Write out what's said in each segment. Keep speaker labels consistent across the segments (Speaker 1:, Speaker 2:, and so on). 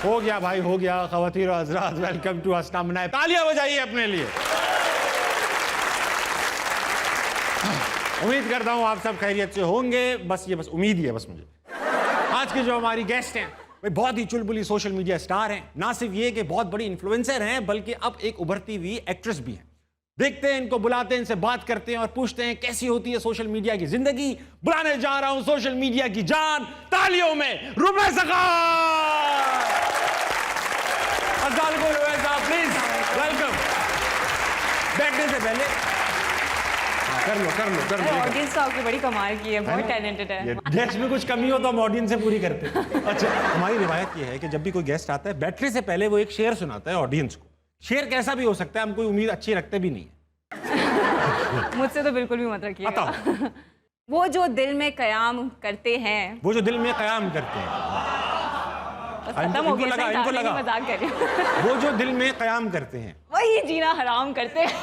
Speaker 1: हो गया भाई, हो गया। ख़वातीन और हज़रात, वेलकम टू हंसना मनाए। तालियां बजाइए अपने लिए। उम्मीद करता हूँ आप सब खैरियत से होंगे। बस उम्मीद ही है बस मुझे। आज की जो हमारी गेस्ट हैं वे बहुत ही चुलबुली सोशल मीडिया स्टार हैं। ना सिर्फ ये कि बहुत बड़ी इन्फ्लुएंसर हैं, बल्कि अब एक उभरती हुई एक्ट्रेस भी हैं। देखते हैं, इनको बुलाते हैं, इनसे बात करते हैं और पूछते हैं कैसी होती है सोशल मीडिया की जिंदगी। बुलाने जा रहा हूं सोशल मीडिया की जान, तालियों में रुमैसा खान। अस्सलाम वालेकुम रुमैसा, प्लीज वेलकम। बैठने से पहले कर लो।
Speaker 2: ऑडियंस तो आपकी बड़ी कमाल की है, बहुत टैलेंटेड है।
Speaker 1: गेस्ट में कुछ कमी हो तो हम ऑडियंस से पूरी करते हैं। अच्छा, हमारी रिवायत ये है कि जब भी कोई गेस्ट आता है, बैठने से पहले वो एक शेर सुनाता है ऑडियंस को। शेर कैसा भी हो सकता है, हम कोई उम्मीद अच्छी रखते भी नहीं है।
Speaker 2: मुझसे तो बिल्कुल भी मत रखिए।
Speaker 1: बताओ।
Speaker 2: वो जो दिल में कयाम करते हैं,
Speaker 1: वो जो दिल में कयाम करते हैं।
Speaker 2: बस खत्म हो गया,
Speaker 1: इनको लगा
Speaker 2: मजाक कर रही हूं।
Speaker 1: वो जो दिल में कयाम करते हैं,
Speaker 2: वही जीना हराम करते हैं।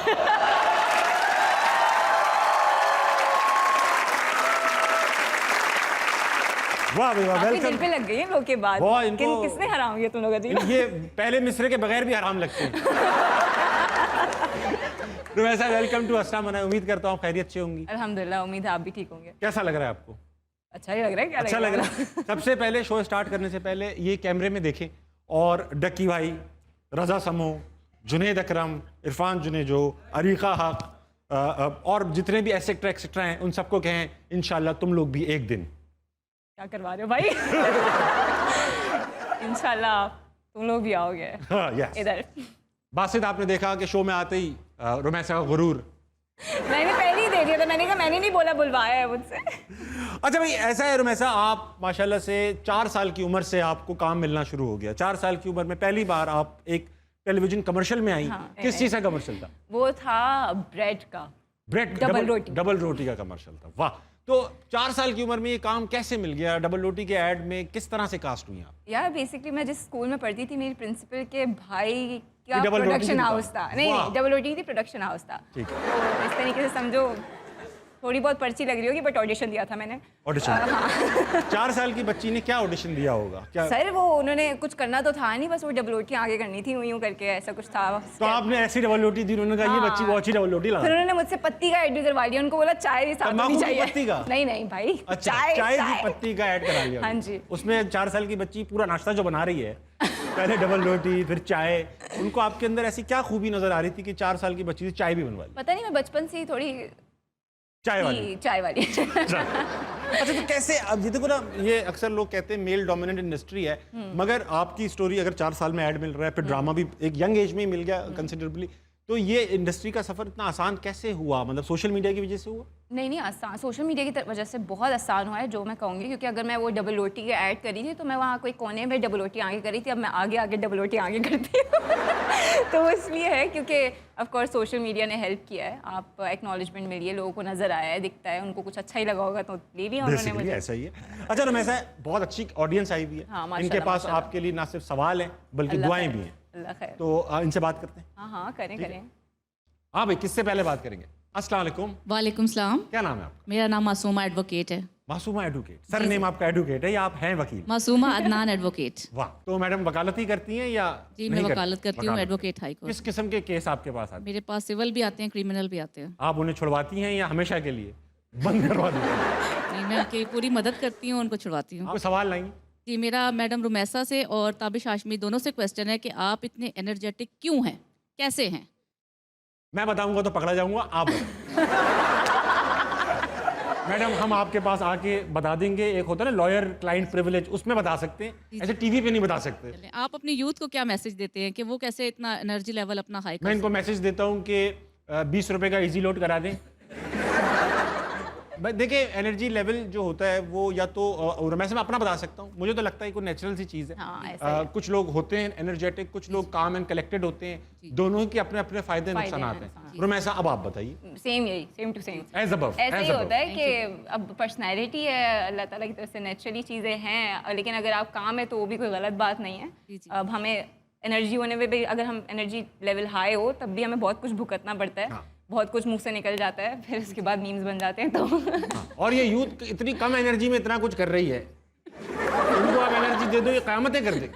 Speaker 1: वाह भाई वाह,
Speaker 2: दिल पे लग गई है लोग के बाद। किसने हराम किया तुम लोग का जीना?
Speaker 1: ये पहले मिसरे के बगैर भी हराम लगते हैं। तो वैसा वेलकम टू हंसना मनाए। उम्मीद करता हूँ खैरियत से होंगी।
Speaker 2: अल्हम्दुलिल्लाह, उम्मीद है आप भी ठीक होंगे।
Speaker 1: कैसा लग रहा है आपको?
Speaker 2: अच्छा ही लग रहा है। क्या
Speaker 1: अच्छा लग रहा है। सबसे पहले शो स्टार्ट करने से पहले ये कैमरे में देखें और डक्की भाई, रजा समो, जुनेद अकरम, इरफान जुनेजो, अरीका हक और जितने भी एक्सेट्रा हैं उन सबको कहें इंशाल्लाह तुम लोग भी एक दिन।
Speaker 2: क्या करवा रहे हो भाई? इंशाल्लाह तुम लोग भी आओगे इधर।
Speaker 1: बासित, आपने देखा कि शो में आते ही रुमैसा का गुरूर।
Speaker 2: मैंने पहले ही दे दिया था। मैंने नहीं बोला, बुलवाया है मुझसे।
Speaker 1: अच्छा भाई, ऐसा है रुमैसा, आप माशाल्लाह से 4 साल की उम्र से आपको काम मिलना शुरू हो गया। 4 साल की उम्र में पहली बार आप एक टेलीविजन कमर्शियल में आई।
Speaker 2: हाँ,
Speaker 1: किस चीज़ का कमर्शियल था?
Speaker 2: वो था ब्रेड का।
Speaker 1: ब्रेड, डबल रोटी का कमर्शियल था। वाह। तो 4 साल की उम्र में ये काम कैसे मिल गया? डबल रोटी के ऐड में किस तरह से कास्ट हुई आप?
Speaker 2: यार बेसिकली मैं जिस स्कूल में पढ़ती थी, मेरी प्रिंसिपल के भाई का प्रोडक्शन हाउस था। नहीं, डबल रोटी थी, प्रोडक्शन हाउस था।
Speaker 1: ठीक है।
Speaker 2: तो इस तरीके से समझो, थोड़ी बहुत पर्ची लग रही होगी, बट ऑडिशन दिया था मैंने।
Speaker 1: ऑडिशन? हाँ। 4 साल की बच्ची ने क्या ऑडिशन दिया होगा? क्या
Speaker 2: सर, वो उन्होंने कुछ करना तो था नहीं, बस वो डबल रोटी आगे करनी थी, यूं करके ऐसा कुछ था।
Speaker 1: तो आपने ऐसी डबल रोटी दी, उन्होंने कहा ये बच्ची बहुत अच्छी डबल रोटी लगा।
Speaker 2: फिर उन्होंने मुझसे पत्ती का ऐड भी करवा लिया। उनको बोला चाय भी साथ में चाहिए।
Speaker 1: पत्ती का?
Speaker 2: नहीं भाई,
Speaker 1: अच्छा, चाय की पत्ती का ऐड करा लिया।
Speaker 2: हाँ जी।
Speaker 1: उसमें 4 साल की बच्ची पूरा नाश्ता जो बना रही है, पहले डबल रोटी फिर चाय, उनको आपके अंदर ऐसी क्या खूबी नजर आ रही थी कि 4 साल की बच्ची से चाय भी बनवा ली?
Speaker 2: पता नहीं, मैं बचपन से ही थोड़ी चाय वाली।
Speaker 1: अच्छा, तो कैसे? अब ये देखो ना, ये अक्सर लोग कहते हैं मेल डोमिनेंट इंडस्ट्री है, मगर आपकी स्टोरी अगर 4 साल में ऐड मिल रहा है, फिर ड्रामा भी एक यंग एज में ही मिल गया कंसिडरेबली, तो ये इंडस्ट्री का सफर इतना आसान कैसे हुआ? मतलब सोशल मीडिया की वजह से हुआ?
Speaker 2: नहीं, आसान सोशल मीडिया की वजह से बहुत आसान हुआ है, जो मैं कहूँगी। क्योंकि अगर मैं वो डबल रोटी के ऐड करी थी तो मैं वहाँ कोई कोने में डबल रोटी आगे करी थी, अब मैं आगे डबल रोटी आगे करती हूँ। तो इसलिए है क्योंकि ऑफ कोर्स सोशल मीडिया ने हेल्प किया है। आप एक्नॉलेजमेंट मिली है, लोगों को नजर आया है, दिखता है, उनको कुछ अच्छा ही लगा होगा तो ले लिया उन्होंने मुझे।
Speaker 1: ऐसा ही है। अच्छा रुमैसा, बहुत अच्छी ऑडियंस आई हुई है।
Speaker 2: हाँ,
Speaker 1: इनके पास आपके लिए ना सिर्फ सवाल है बल्कि दुआएं भी हैं।
Speaker 2: अल्लाह खैर।
Speaker 1: तो इनसे बात करते हैं।
Speaker 2: हाँ, करें।
Speaker 1: हाँ भाई, किससे पहले बात करेंगे? अस्सलाम वालेकुम।
Speaker 3: वालेकुम सलाम।
Speaker 1: क्या नाम है आपका?
Speaker 3: मेरा नाम मासूमा एडवोकेट है।
Speaker 1: मासूमा एडवोकेट? सर नेम आपका एडवोकेट है या आप हैं वकील?
Speaker 3: मासूमा अदनान एडवोकेट।
Speaker 1: वाह। तो मैडम वकालत ही करती हैं या?
Speaker 3: जी, मैं वकालत करती हूँ, एडवोकेट हाई कोर्ट।
Speaker 1: किस किस्म के केस आपके पास आते हैं?
Speaker 3: मेरे पास सिविल भी आते हैं, क्रिमिनल भी आते हैं।
Speaker 1: आप उन्हें छुड़वाती हैं या हमेशा के लिए बंद करवा देती हैं?
Speaker 3: नहीं, मैं उनकी पूरी मदद करती हूँ, उनको छुड़वाती हूँ।
Speaker 1: आप सवाल लाएंगे?
Speaker 3: जी, मेरा मैडम रुमैसा से और ताबिश हाशमी दोनों से क्वेश्चन है कि आप इतने एनर्जेटिक क्यों हैं, कैसे हैं?
Speaker 1: मैं बताऊंगा तो पकड़ा जाऊंगा, आप मैडम, हम आपके पास आके बता देंगे। एक होता है ना लॉयर क्लाइंट प्रिविलेज, उसमें बता सकते हैं, ऐसे टीवी पे नहीं बता सकते।
Speaker 3: आप अपनी यूथ को क्या मैसेज देते हैं कि वो कैसे इतना एनर्जी लेवल अपना हाई?
Speaker 1: मैं इनको मैसेज देता हूँ कि 20 रुपए का इजी लोड करा दें। देखिए, एनर्जी लेवल जो होता है वो या तो मैं अपना बता सकता हूँ, मुझे तो लगता है कोई नेचुरल सी चीज़ है।
Speaker 2: हाँ,
Speaker 1: कुछ लोग होते हैं एनर्जेटिक, कुछ लोग काम एंड कलेक्टेड होते हैं। दोनों के अपने अपने फायदे नुकसान हैं। रुमैसा, अब आप बताइए।
Speaker 2: Same to same
Speaker 1: as above.
Speaker 2: ऐसे ही होता है कि अब पर्सनैलिटी है, अल्लाह ताला की तरफ से नेचुरली चीज़ें हैं, लेकिन अगर आप काम है तो वो भी कोई गलत बात नहीं है। अब हमें एनर्जी होने में भी, अगर हम एनर्जी लेवल हाई हो तब भी हमें बहुत कुछ भुगतना पड़ता है। बहुत कुछ मुंह से निकल जाता है, फिर उसके बाद मीम्स बन जाते हैं। तो
Speaker 1: और ये यूथ इतनी कम एनर्जी में इतना कुछ कर रही है, इनको आप एनर्जी दे दो, ये क़यामतें कर दे।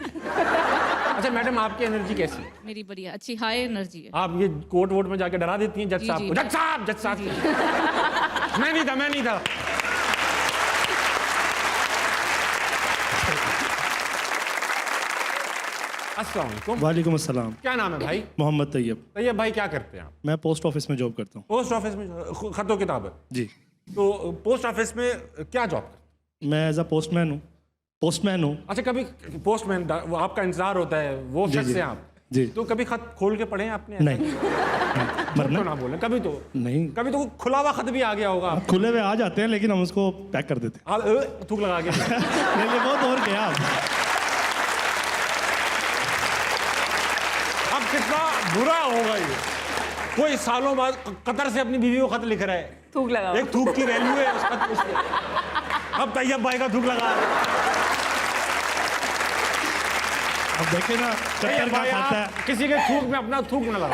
Speaker 1: अच्छा मैडम, आपकी एनर्जी कैसी है?
Speaker 3: मेरी बढ़िया अच्छी हाई एनर्जी है।
Speaker 1: आप ये कोर्ट वोट में जाके डरा देती हैं जज
Speaker 3: जी,
Speaker 1: साहब
Speaker 3: जी।
Speaker 1: को? जज साहब, जज साहब। मैं नहीं था। अस्सलाम वालेकुम।
Speaker 4: वालेकुम अस्सलाम।
Speaker 1: क्या नाम है भाई?
Speaker 4: मोहम्मद तैयब।
Speaker 1: तैयब भाई क्या करते हैं आप?
Speaker 4: मैं पोस्ट ऑफिस में जॉब करता हूँ।
Speaker 1: पोस्ट ऑफिस में खतो किताब है।
Speaker 4: जी,
Speaker 1: तो पोस्ट ऑफिस में क्या जॉब करते हैं?
Speaker 4: मैं एज अ पोस्टमैन हूँ।
Speaker 1: अच्छा, कभी पोस्टमैन वो आपका इंतजार होता है, वो
Speaker 4: जी,
Speaker 1: शख्स
Speaker 4: जी।
Speaker 1: है आप?
Speaker 4: जी।
Speaker 1: तो कभी खत खोल के पढ़े हैं आपने?
Speaker 4: नहीं,
Speaker 1: झूठ
Speaker 4: मरना
Speaker 1: तो ना बोले। कभी तो
Speaker 4: नहीं,
Speaker 1: खुला हुआ खत भी आ गया होगा।
Speaker 4: खुले हुए आ जाते हैं लेकिन हम उसको पैक कर देते
Speaker 1: आप थूक लगा के
Speaker 4: हैं। नहीं, ये बहुत और गया आप।
Speaker 1: अब कितना बुरा होगा ये। कोई सालों बाद कतर से अपनी बीवी को खत लिख रहा है,
Speaker 2: थूक लगा।
Speaker 1: एक थूक की वैल्यू है उस खत उसमें। अब तैयब भाई का थूक लगा रहे हैं।
Speaker 4: अब देखे ना, चक्कर
Speaker 1: तैयब
Speaker 4: का
Speaker 1: भाई,
Speaker 4: खाता
Speaker 1: आप
Speaker 4: है।
Speaker 1: किसी के थूक में अपना थूक न लगाओ।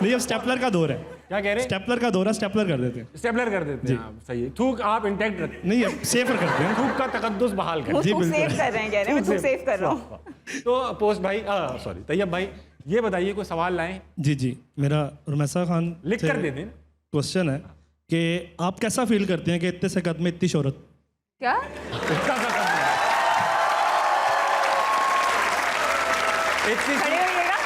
Speaker 4: नहीं, अब स्टेपलर का दौर है।
Speaker 1: क्या कह रहे हैं?
Speaker 4: स्टेपलर का दौर है, स्टेपलर कर देते हैं।
Speaker 1: स्टेपलर कर देते हैं आप। सही है, थूक आप इंटैक्ट रखते
Speaker 4: नहीं, अब सेफर करते हैं।
Speaker 1: हैं, थूक का तकद्दुस बहाल
Speaker 2: वो
Speaker 1: करते
Speaker 4: जी,
Speaker 2: थूक
Speaker 4: बिल्कुल।
Speaker 2: सेव कर रहे हैं, कह रहे हैं मैं थूक सेव कर रहा हूँ।
Speaker 1: हैं। तो पोस्ट भाई, सॉरी तैयब भाई, ये बताइए कोई सवाल लाएं,
Speaker 4: जी जी, मेरा रुमैसा खान
Speaker 1: लिख कर दे दें।
Speaker 4: क्वेश्चन है कि आप कैसा फील करते हैं कि इतने से कद में इतनी शोहरत?
Speaker 2: क्या? खड़े होइएगा।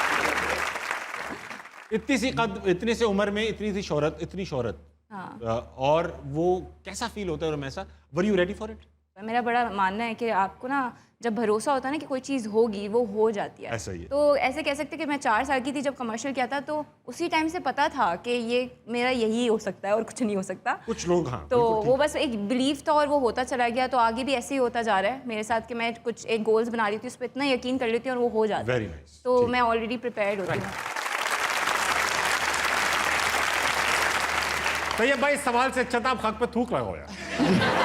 Speaker 1: इतनी सी उम्र में इतनी शोहरत,
Speaker 2: हाँ।
Speaker 1: और वो कैसा फील होता है ऐसा? Were you ready for it?
Speaker 2: मेरा बड़ा मानना है कि आपको ना जब भरोसा होता है ना कि कोई चीज़ होगी, वो हो जाती है।
Speaker 1: ऐसा ही है।
Speaker 2: तो ऐसे कह सकते हैं कि मैं 4 साल की थी जब कमर्शियल किया था, तो उसी टाइम से पता था कि ये मेरा यही हो सकता है और कुछ नहीं हो सकता।
Speaker 1: कुछ लोग, हाँ,
Speaker 2: तो
Speaker 1: बिल्कुल
Speaker 2: वो बस एक बिलीफ था और वो होता चला गया। तो आगे भी ऐसे ही होता जा रहा है मेरे साथ कि मैं कुछ एक गोल्स बना रही थी, उस पर इतना यकीन कर लेती हूँ और वो हो जाता है।
Speaker 1: Very nice.
Speaker 2: तो मैं ऑलरेडी प्रिपेयर्ड होती हूँ।
Speaker 1: तैयब भाई, इस सवाल से अच्छा था आप हक पे थूक लगाओ यार।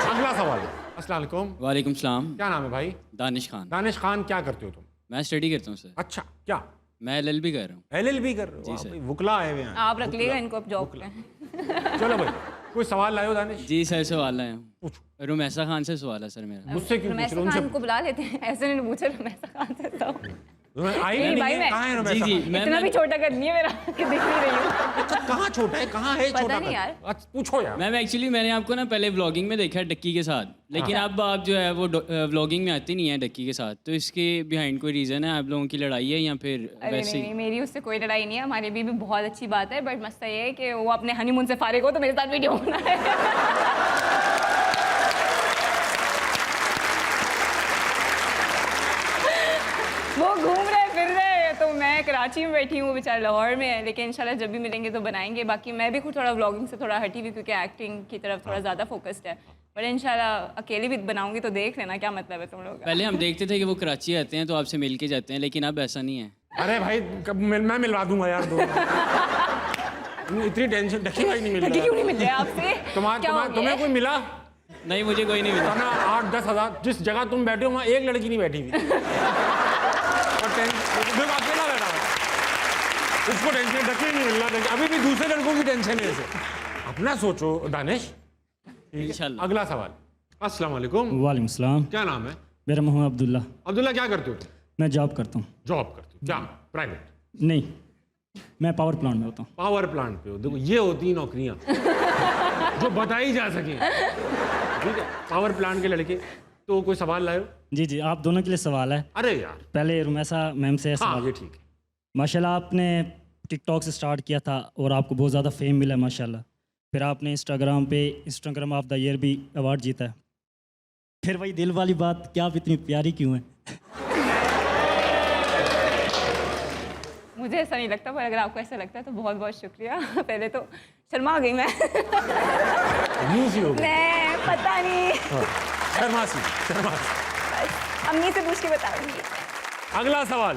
Speaker 1: अगला सवाल। अस्सलाम वालेकुम।
Speaker 5: वालेकुम सलाम।
Speaker 1: क्या नाम है भाई?
Speaker 5: दानिश खान।
Speaker 1: दानिश खान, क्या करते हो तुम?
Speaker 5: मैं स्टडी करता हूँ सर।
Speaker 1: अच्छा, क्या?
Speaker 5: मैं LLB कर रहा हूँ।
Speaker 1: LLB कर रहे हो?
Speaker 5: जी, सर।
Speaker 1: भाई, वुकला आए हुए हैं।
Speaker 2: आप रख लिएगा इनको अब जॉब पे।
Speaker 1: चलो भाई, कोई सवाल लाए हो दानिश?
Speaker 5: जी सर, सवाल है।
Speaker 1: पूछो।
Speaker 5: रुमैसा खान से सवाल है सर मेरा।
Speaker 1: मुझसे क्यों पूछ
Speaker 2: रमेश
Speaker 1: रहे हो?
Speaker 2: खान
Speaker 1: उनसे
Speaker 2: को बुला लेते हैं, ऐसे नहीं पूछे रमेश खान से तो।
Speaker 1: आई
Speaker 2: नहीं
Speaker 1: नहीं
Speaker 2: भाई,
Speaker 1: है,
Speaker 2: मैं-
Speaker 1: कहाँ है
Speaker 5: जी
Speaker 1: रमेश
Speaker 5: जी,
Speaker 1: खान?
Speaker 2: इतना भी छोटा कर नहीं है मेरा कि दिख नहीं रही हूँ।
Speaker 1: अच्छा, कहाँ छोटा है, कहाँ है
Speaker 2: पता
Speaker 1: छोटा
Speaker 2: नहीं
Speaker 1: कर?
Speaker 2: यार।
Speaker 1: अच्छा, पूछो यार।
Speaker 5: मैम एक्चुअली मैंने आपको ना पहले व्लॉगिंग में देखा है डक्की के साथ, लेकिन अब आप जो है वो व्लॉगिंग में आती नहीं है डक्की के साथ। तो इसके बिहाइंड कोई रीज़न है? आप लोगों की लड़ाई है या फिर
Speaker 2: अरे
Speaker 5: वैसे
Speaker 2: नहीं,
Speaker 5: ही?
Speaker 2: नहीं, मेरी उससे कोई लड़ाई नहीं है। हमारी भी बहुत अच्छी बात है, बट मसला ये है कि वो अपने हनीमून से फारिग हो तो मेरे साथ वीडियो होना है। वो घूम रहे फिर रहे, तो मैं कराची में बैठी हूँ, वो बेचारा लाहौर में है। लेकिन इंशाल्लाह जब भी मिलेंगे तो बनाएंगे। बाकी मैं भी खुद थोड़ा व्लॉगिंग से थोड़ा हटी हुई क्योंकि एक्टिंग की तरफ थोड़ा ज़्यादा फोकस्ड है। पर इंशाल्लाह अकेली भी बनाऊंगी तो देख लेना क्या मतलब है तुम लोग का।
Speaker 5: पहले हम देखते थे कि वो कराची आते हैं तो आपसे मिल के जाते हैं, लेकिन अब ऐसा नहीं है।
Speaker 1: अरे भाई, मैं मिलवा दूंगा यार दो। इतनी टेंशन, डक्की भाई नहीं मिल
Speaker 2: क्यों
Speaker 1: रहा।
Speaker 2: नहीं मिल रहे आपसे? क्या हो गया?
Speaker 1: तुम्हें कोई मिला?
Speaker 5: नहीं, मुझे कोई नहीं मिला।
Speaker 1: ना 8-10 हज़ार, जिस जगह तुम बैठे हो वहाँ एक लड़की नहीं बैठी हुई। और देखो अकेला बैठा है, उसको टेंशन, डक्की नहीं मिल रहा। अभी भी दूसरे लड़कों की टेंशन है इसे। अपना सोचो दानिश।
Speaker 5: इंशाल्लाह।
Speaker 1: अगला सवाल। अस्सलाम वालेकुम।
Speaker 6: वालेकुम सलाम।
Speaker 1: क्या नाम है?
Speaker 6: मेरा मोहम्मद अब्दुल्ला।
Speaker 1: अब्दुल्ला, क्या करते हो तुम?
Speaker 6: मैं जॉब करता हूँ।
Speaker 1: जॉब करते हो? क्या प्राइवेट?
Speaker 6: नहीं, मैं पावर प्लांट में होता हूँ।
Speaker 1: पावर प्लांट पे हो? देखो, ये होती नौकरियां जो बताई जा सके। ठीक है, पावर प्लांट के लड़के। तो कोई सवाल लाए हो?
Speaker 6: जी जी, आप दोनों के लिए सवाल है।
Speaker 1: अरे यार,
Speaker 6: पहले रुमैसा मैम से
Speaker 1: हाँ
Speaker 6: सवाल।
Speaker 1: ये ठीक है।
Speaker 6: माशाल्लाह आपने टिकटॉक से स्टार्ट किया था और आपको बहुत ज़्यादा फेम मिला माशाल्लाह। फिर आपने इंस्टाग्राम ऑफ द ईयर भी अवार्ड जीता है। फिर वही दिल वाली बात, क्या आप इतनी प्यारी क्यों हैं?
Speaker 2: मुझे ऐसा नहीं लगता, पर अगर आपको ऐसा लगता है तो बहुत बहुत शुक्रिया। पहले तो शर्मा गई मैं।
Speaker 1: यूं सी हो गई।
Speaker 2: मैं पता नहीं,
Speaker 1: शर्मासी।
Speaker 2: बस अम्मी से पूछ के बताऊंगी।
Speaker 1: अगला सवाल।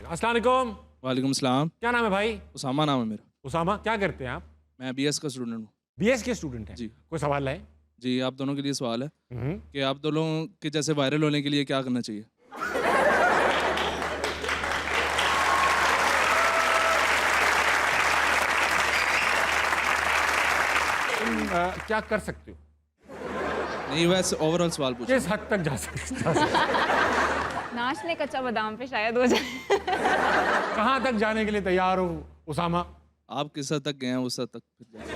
Speaker 1: अस्सलाम वालेकुम।
Speaker 7: वालेकुम सलाम।
Speaker 1: क्या नाम है भाई?
Speaker 7: उसामा नाम है मेरा।
Speaker 1: उसामा, क्या करते हैं आप?
Speaker 7: मैं BS का स्टूडेंट हूँ।
Speaker 1: BS के स्टूडेंट हैं?
Speaker 7: जी।
Speaker 1: कोई सवाल लाए?
Speaker 7: जी, आप दोनों के लिए सवाल है कि आप दोनों के जैसे वायरल होने के लिए क्या करना चाहिए?
Speaker 1: तुम क्या कर सकते हो?
Speaker 7: नहीं वैसे ओवरऑल सवाल पूछा।
Speaker 1: किस हद तक जा सकते?
Speaker 2: नाच ले कच्चा बादाम पे शायद हो जाए।
Speaker 1: कहाँ तक जाने के लिए तैयार हो उसामा?
Speaker 7: आप किस हद तक गए हैं उस हद तक फिर जाएं।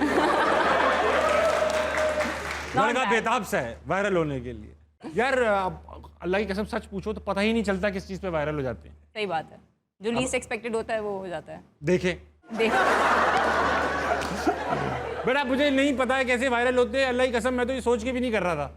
Speaker 1: लड़का बेताब सा है वायरल होने के लिए। यार अल्लाह की कसम सच पूछो तो पता ही नहीं चलता किस चीज़ पे वायरल हो जाते हैं।
Speaker 2: सही बात है, जो लीस्ट एक्सपेक्टेड होता है वो हो जाता है।
Speaker 1: देखें
Speaker 2: देख
Speaker 1: बेटा, मुझे नहीं पता है कैसे वायरल होते हैं, अल्लाह की कसम मैं तो ये सोच के भी नहीं कर रहा था,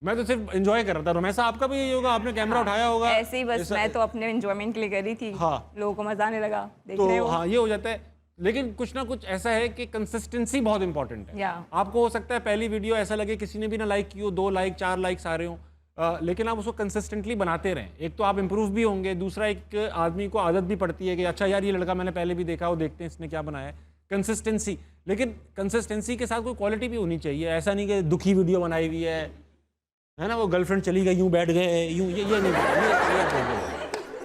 Speaker 1: मैं तो सिर्फ एंजॉय कर रहा था। रोमैसा आपका भी यही होगा, आपने कैमरा उठाया होगा
Speaker 2: ऐसे ही बस, मैं तो अपने एंजॉयमेंट के लिए कर रही थी।
Speaker 1: हाँ।
Speaker 2: लोगों को मजा आने लगा, देख रहे
Speaker 1: तो
Speaker 2: हो।
Speaker 1: हाँ ये हो जाता है। लेकिन कुछ ना कुछ ऐसा है कि कंसिस्टेंसी बहुत इंपॉर्टेंट है।
Speaker 2: या।
Speaker 1: आपको हो सकता है पहली वीडियो ऐसा लगे किसी ने भी ना लाइक की हो, 2 लाइक 4 लाइक्स आ रहे हो, लेकिन आप उसको कंसिस्टेंटली बनाते रहें। एक तो आप इंप्रूव भी होंगे, दूसरा एक आदमी को आदत भी पड़ती है कि अच्छा यार ये लड़का मैंने पहले भी देखा, वो देखते हैं इसने क्या बनाया है। कंसिस्टेंसी, लेकिन कंसिस्टेंसी के साथ कोई क्वालिटी भी होनी चाहिए। ऐसा नहीं कि दुखी वीडियो बनाई हुई है ना, वो गर्लफ्रेंड चली गई यूं बैठ गए यूं, ये नहीं।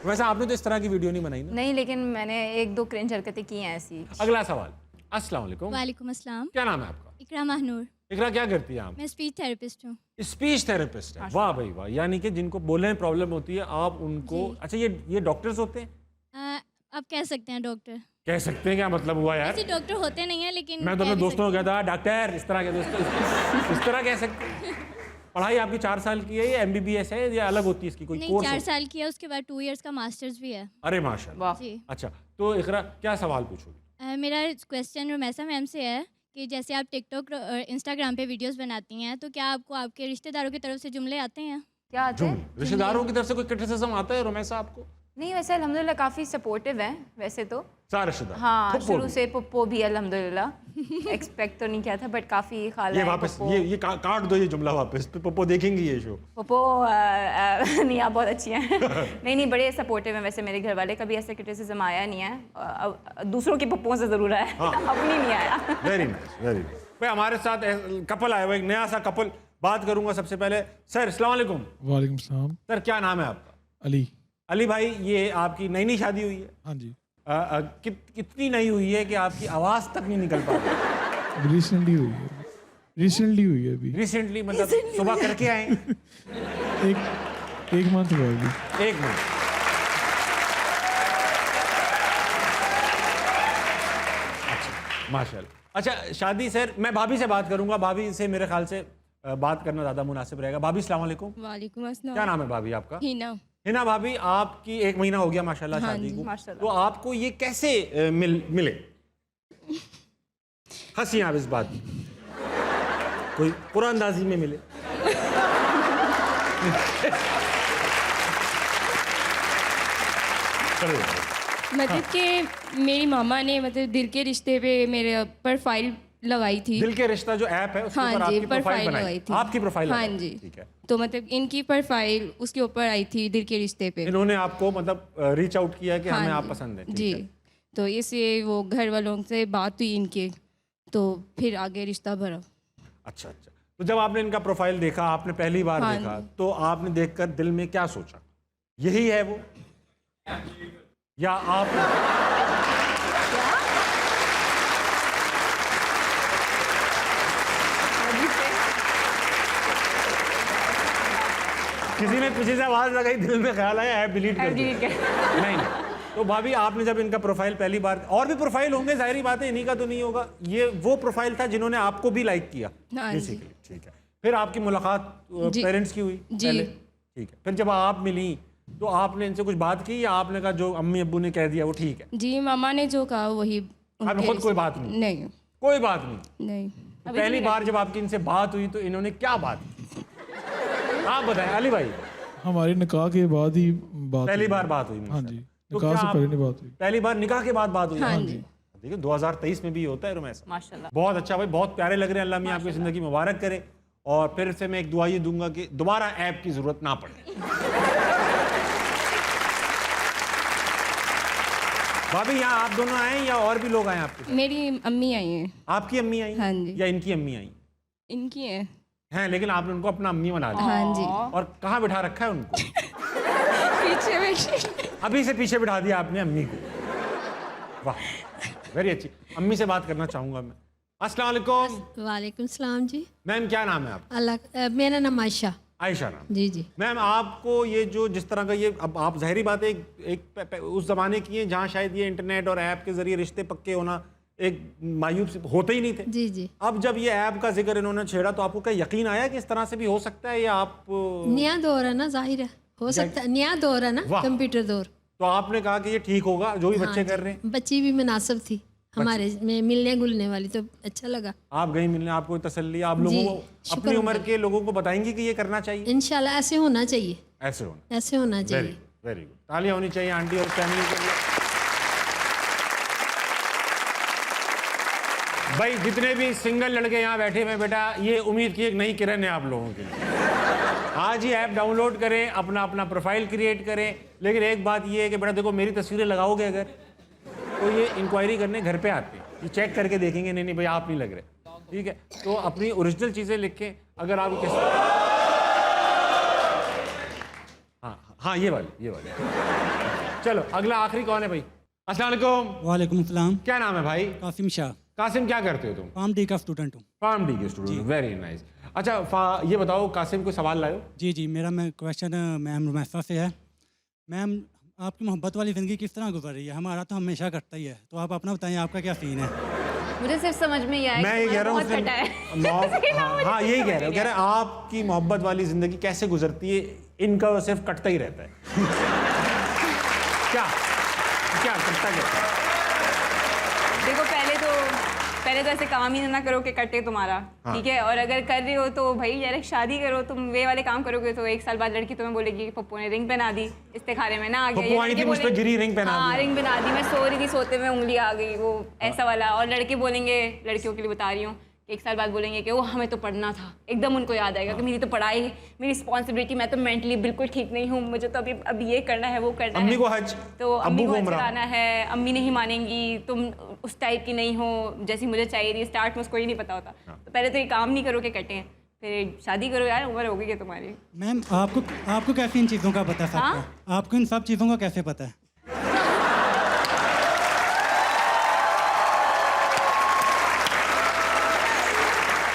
Speaker 1: वैसे आपने तो इस तरह की वीडियो नहीं बनाई ना?
Speaker 2: नहीं, लेकिन मैंने 1-2 क्रिंज हरकतें की हैं ऐसी।
Speaker 1: अगला सवाल। अस्सलाम वालेकुम।
Speaker 8: वालेकुम अस्सलाम।
Speaker 1: क्या नाम है आपका?
Speaker 8: इकरा महनूर।
Speaker 1: इकरा क्या करती है आप?
Speaker 8: मैं स्पीच थेरेपिस्ट हूँ।
Speaker 1: स्पीच थेरेपिस्ट है, वाह भाई वाह। यानी कि जिनको बोलने में प्रॉब्लम होती है आप उनको, अच्छा ये डॉक्टर्स होते हैं?
Speaker 8: आप कह सकते हैं डॉक्टर।
Speaker 1: कह सकते हैं, क्या मतलब हुआ यार?
Speaker 8: ऐसे डॉक्टर होते नहीं है, लेकिन
Speaker 1: मैं तो
Speaker 8: कह
Speaker 1: अपने
Speaker 8: भी
Speaker 1: दोस्तों को
Speaker 8: सकते
Speaker 1: कहता डॉक्टर, इस तरह के दोस्तों इस तरह कह सकते हैं। पढ़ाई आपकी 4 साल की है या MBBS है या अलग होती है इसकी कोई
Speaker 8: हैं।
Speaker 1: कोर्स?
Speaker 8: नहीं, 4 साल की है, उसके बाद 2 इयर्स का मास्टर्स भी है।
Speaker 1: अरे माशाल्लाह।
Speaker 8: जी।
Speaker 1: अच्छा तो इकरा क्या सवाल पूछोगी?
Speaker 8: मेरा क्वेश्चन रोमैसा मैम से है कि जैसे आप टिकटॉक और इंस्टाग्राम पे वीडियोस बनाती हैं, तो क्या आपको आपके रिश्तेदारों की तरफ से जुमले आते हैं?
Speaker 2: क्या आते हैं?
Speaker 1: रिश्तेदारों की तरफ से कोई क्रिटिसिज्म आता है रोमैसा आपको?
Speaker 2: नहीं, वैसे अल्हम्दुलिल्लाह काफ़ी सपोर्टिव है वैसे तो।
Speaker 1: सारे रिश्तेदार?
Speaker 2: हाँ,
Speaker 1: फुप्पो
Speaker 2: शुरू
Speaker 1: भी?
Speaker 2: से पप्पो भी अल्हम्दुलिल्लाह। एक्सपेक्ट तो नहीं किया था, बट काफ़ी खाला
Speaker 1: ये
Speaker 2: है
Speaker 1: वापस
Speaker 2: पप्पो।
Speaker 1: ये काट दो ये जुमला वापस, पप्पो देखेंगी ये शो।
Speaker 2: पप्पो नहीं, आप बहुत अच्छी हैं। नहीं, बड़े सपोर्टिव हैं वैसे मेरे घर वाले। कभी ऐसे क्रिटिसिज्म आया नहीं है। दूसरों के पप्पों से ज़रूर आया, अपनी नहीं आया।
Speaker 1: Very nice, very nice. भाई हमारे साथ कपल आया हुआ, एक नया सा कपल। बात करूंगा सबसे पहले। सर अस्सलाम वालेकुम।
Speaker 9: वालेकुम सलाम।
Speaker 1: सर क्या नाम है आपका?
Speaker 9: अली।
Speaker 1: अली भाई, ये आपकी नई शादी हुई है?
Speaker 9: हाँ जी।
Speaker 1: कितनी नई हुई है कि आपकी आवाज़ तक नहीं निकल पा रही?
Speaker 9: रिसेंटली हुई है। रिसेंटली हुई है अभी।
Speaker 1: रिसेंटली मतलब सुबह करके आए?
Speaker 9: एक मंथ हुआ अभी।
Speaker 1: 1 मिनट। अच्छा माशाल्लाह। अच्छा शादी सर, मैं भाभी से बात करूंगा। भाभी से मेरे ख्याल से बात करना ज़्यादा मुनासिब रहेगा। भाभी अस्सलाम वालेकुम।
Speaker 8: वालेकुम अस्सलाम।
Speaker 1: क्या नाम है भाभी आपका?
Speaker 8: हिना।
Speaker 1: हिना भाभी, आपकी 1 महीना हो गया माशाल्लाह शादी को।
Speaker 2: माशाल्लाह।
Speaker 1: तो आपको ये कैसे मिले? हंसी आप इस बात में, कोई पुरानंदाजी में मिले?
Speaker 10: मतलब कि मेरी मामा ने मतलब दिल के रिश्ते पे मेरे प्रोफाइल लगाई थी।
Speaker 1: दिल के रिश्ता जो ऐप है उसके
Speaker 10: हाँ
Speaker 1: ऊपर
Speaker 10: जी,
Speaker 1: आपकी प्रोफाइल बनाई
Speaker 10: लगाई थी।
Speaker 1: आपकी प्रोफाइल
Speaker 10: हाँ
Speaker 1: लगाई।
Speaker 10: जी।
Speaker 1: ठीक है।
Speaker 10: तो मतलब इनकी प्रोफाइल उसके ऊपर आई थी दिल के रिश्ते पे।
Speaker 1: इन्होंने आपको मतलब रीच आउट किया कि हमें आप पसंद है? ठीक
Speaker 10: जी।
Speaker 1: है।
Speaker 10: तो इससे वो घर वालों से बात हुई इनके, तो फिर आगे रिश्ता भरा।
Speaker 1: अच्छा अच्छा। तो जब आपने इनका प्रोफाइल देखा, आपने पहली बार
Speaker 10: हाँ
Speaker 1: देखा,
Speaker 10: जी।
Speaker 1: तो आपने देखकर दिल में क्या सोचा? यही है वो, या आप किसी ने पीछे से आवाज लगाई, दिल में ख्याल आया ऐप डिलीट कर दिया? नहीं नहीं। तो भाभी आपने जब इनका प्रोफाइल पहली बार, और भी प्रोफाइल होंगे जाहिर बात है, इन्हीं का तो नहीं होगा, ये वो प्रोफाइल था जिन्होंने आपको भी लाइक किया
Speaker 10: हाँ जी।
Speaker 1: बेसिकली? ठीक है। फिर आपकी मुलाकात
Speaker 10: जी।
Speaker 1: पेरेंट्स की हुई
Speaker 10: जी।
Speaker 1: पहले? ठीक है। फिर जब आप मिली तो आपने इनसे कुछ बात की या आपने कहा जो अम्मी अब्बू ने कह दिया वो ठीक है?
Speaker 10: जी, मामा ने जो कहा वही।
Speaker 1: आपने
Speaker 10: उनके
Speaker 1: खुद कोई बात नहीं?
Speaker 10: नहीं।
Speaker 1: कोई बात नहीं।
Speaker 10: नहीं।
Speaker 1: तो पहली बार जब आपकी इनसे बात हुई तो इन्होंने क्या बात की? आप बताएं अली भाई।
Speaker 9: हमारे निकाह के बाद ही बात
Speaker 1: पहली
Speaker 9: हुई।
Speaker 1: बार बात हुई?
Speaker 9: हाँ जी,
Speaker 1: तो
Speaker 9: निकाह
Speaker 1: क्या
Speaker 9: से
Speaker 1: आप-
Speaker 9: पहले नहीं बात हुई।
Speaker 1: पहली बार निकाह के बाद बात हुई?
Speaker 10: हाँ जी।
Speaker 1: देखिए 2023 में भी होता है रोमैसा।
Speaker 2: माशाल्लाह।
Speaker 1: बहुत अच्छा भाई, बहुत प्यारे लग रहे हैं। अल्लाह मियां आपकी ज़िंदगी मुबारक करे। और फिर से मैं एक दुआ ये दूंगा कि दोबारा ऐप की ज़रूरत ना पड़े। भाभी यहाँ आप दोनों आए या और भी लोग आए आपके साथ?
Speaker 10: मेरी अम्मी आई हैं।
Speaker 1: आपकी अम्मी आई
Speaker 10: हाँ जी।
Speaker 1: या इनकी अम्मी आई
Speaker 10: इनकी है।
Speaker 1: हैं? लेकिन आपने उनको अपना अम्मी बना लिया।
Speaker 10: हाँ जी।
Speaker 1: और कहाँ बिठा रखा है उनको?
Speaker 10: पीछे बैठी।
Speaker 1: अभी से पीछे बिठा दिया आपने अम्मी को। वाह, वेरी अच्छी। अम्मी से बात करना चाहूँगा मैं। अस्सलाम वालेकुम।
Speaker 11: वालेकुम सलाम जी।
Speaker 1: मैम क्या नाम है आपका?
Speaker 11: अल्लाह मेरा नाम आयशा।
Speaker 1: आयशा नाम।
Speaker 11: जी जी।
Speaker 1: मैम आपको ये जो जिस तरह का ये अब आप ज़ाहिरी बात है उस ज़माने की हैं जहाँ शायद ये इंटरनेट और ऐप के ज़रिए रिश्ते पक्के होना एक मायूब से होते ही नहीं थे।
Speaker 11: जी जी।
Speaker 1: अब जब ये ऐप का जिक्र इन्होंने छेड़ा तो आपको क्या यकीन आया कि इस तरह से भी हो सकता है या आप
Speaker 11: नया दौर है ना, जाहिर है हो सकता है, नया दौर है ना,
Speaker 1: वाह।
Speaker 11: कंप्यूटर दौर।
Speaker 1: तो आपने कहा कि ये ठीक होगा जो भी
Speaker 11: हाँ
Speaker 1: बच्चे
Speaker 11: जी।
Speaker 1: कर रहे हैं?
Speaker 11: बच्ची भी मुनासिब थी हमारे में मिलने गुलने वाली, तो अच्छा लगा।
Speaker 1: आप गई मिलने, आपको तसल्ली, आप
Speaker 11: जी,
Speaker 1: लोगों को
Speaker 11: शुक्र
Speaker 1: अपनी उम्र
Speaker 11: अल्लाह।
Speaker 1: के लोगों को बताएंगे कि ये करना चाहिए?
Speaker 11: इंशाल्लाह ऐसे होना चाहिए,
Speaker 1: ऐसे होना,
Speaker 11: ऐसे होना
Speaker 1: वेरी
Speaker 11: चाहिए।
Speaker 1: Very good. तालियां होनी चाहिए आंटी और फैमिली के लिए। भाई जितने भी सिंगल लड़के यहाँ बैठे हुए बेटा, ये उम्मीद की एक नई किरण है आप लोगों के लिए। आज ही ऐप डाउनलोड करें, अपना अपना प्रोफाइल क्रिएट करें, लेकिन एक बात ये है कि बेटा देखो मेरी तस्वीरें लगाओगे अगर तो ये इंक्वायरी करने घर पे आते हैं, ये चेक करके देखेंगे नहीं नहीं भाई आप नहीं लग रहे, ठीक है? तो अपनी ओरिजिनल चीज़ें लिखें। अगर आप किस हाँ ये वाली चलो अगला आखिरी कौन है भाई? अस्सलाम वालेकुम।
Speaker 12: वालेकुम सलाम।
Speaker 1: क्या नाम है भाई?
Speaker 12: कासिम शाह।
Speaker 1: कासिम क्या करते हो तुम?
Speaker 12: फार्म डी का स्टूडेंट हूँ।
Speaker 1: फार्म डी के स्टूडेंट, वेरी नाइस। अच्छा ये बताओ कासिम को सवाल लाओ।
Speaker 12: जी जी, मेरा क्वेश्चन मैम रुमैसा से है। मैम आपकी मोहब्बत वाली ज़िंदगी किस तरह गुजर रही है? हमारा तो हमेशा कटता ही है, तो आप अपना बताएं आपका क्या सीन है?
Speaker 2: मुझे सिर्फ समझ में ये आया
Speaker 1: मैं ये कह रहा हूँ हाँ यही कह रहा हूँ, कह रहा है आपकी मोहब्बत वाली जिंदगी कैसे गुजरती है? इनका सिर्फ कटता ही रहता है। क्या क्या कटता क्या?
Speaker 2: देखो पहले तो ऐसे काम ही ना करो कि कटे तुम्हारा,
Speaker 1: हाँ।
Speaker 2: ठीक है? और अगर कर रहे हो तो भाई डायरेक्ट शादी करो। तुम वे वाले काम करोगे तो एक साल बाद लड़की तुम्हें बोलेगी कि पप्पू ने रिंग पहना दी, इस्तेखारे में ना आ गया।
Speaker 1: पप्पू आई थी मुझ पे गिरी, रिंग पहना दी।
Speaker 2: हाँ रिंग पहना दी, मैं सो रही थी, सोते में उंगली आ गई, वो ऐसा वाला। और लड़के बोलेंगे, लड़कियों के लिए बता रही हूँ, एक साल बाद बोलेंगे कि वो हमें तो पढ़ना था। एकदम उनको याद आएगा कि मेरी तो पढ़ाई, मेरी रिस्पॉन्सिबिलिटी, मैं तो मेंटली बिल्कुल ठीक नहीं हूँ, मुझे तो अब ये करना है वो करना है।
Speaker 1: अम्मी को हज,
Speaker 2: तो अम्मी को हज
Speaker 1: उम्रा।
Speaker 2: कराना है, अम्मी नहीं मानेंगी, तुम उस टाइप की नहीं हो जैसी मुझे चाहिए थी। स्टार्ट में उसको ही नहीं पता होता, तो पहले तो ये काम नहीं करो कि कटें, फिर शादी करो यार, उम्र हो गई है तुम्हारी।
Speaker 12: मैम आपको कैसे इन चीज़ों का पता है? सबका आपको इन सब चीज़ों का कैसे पता है?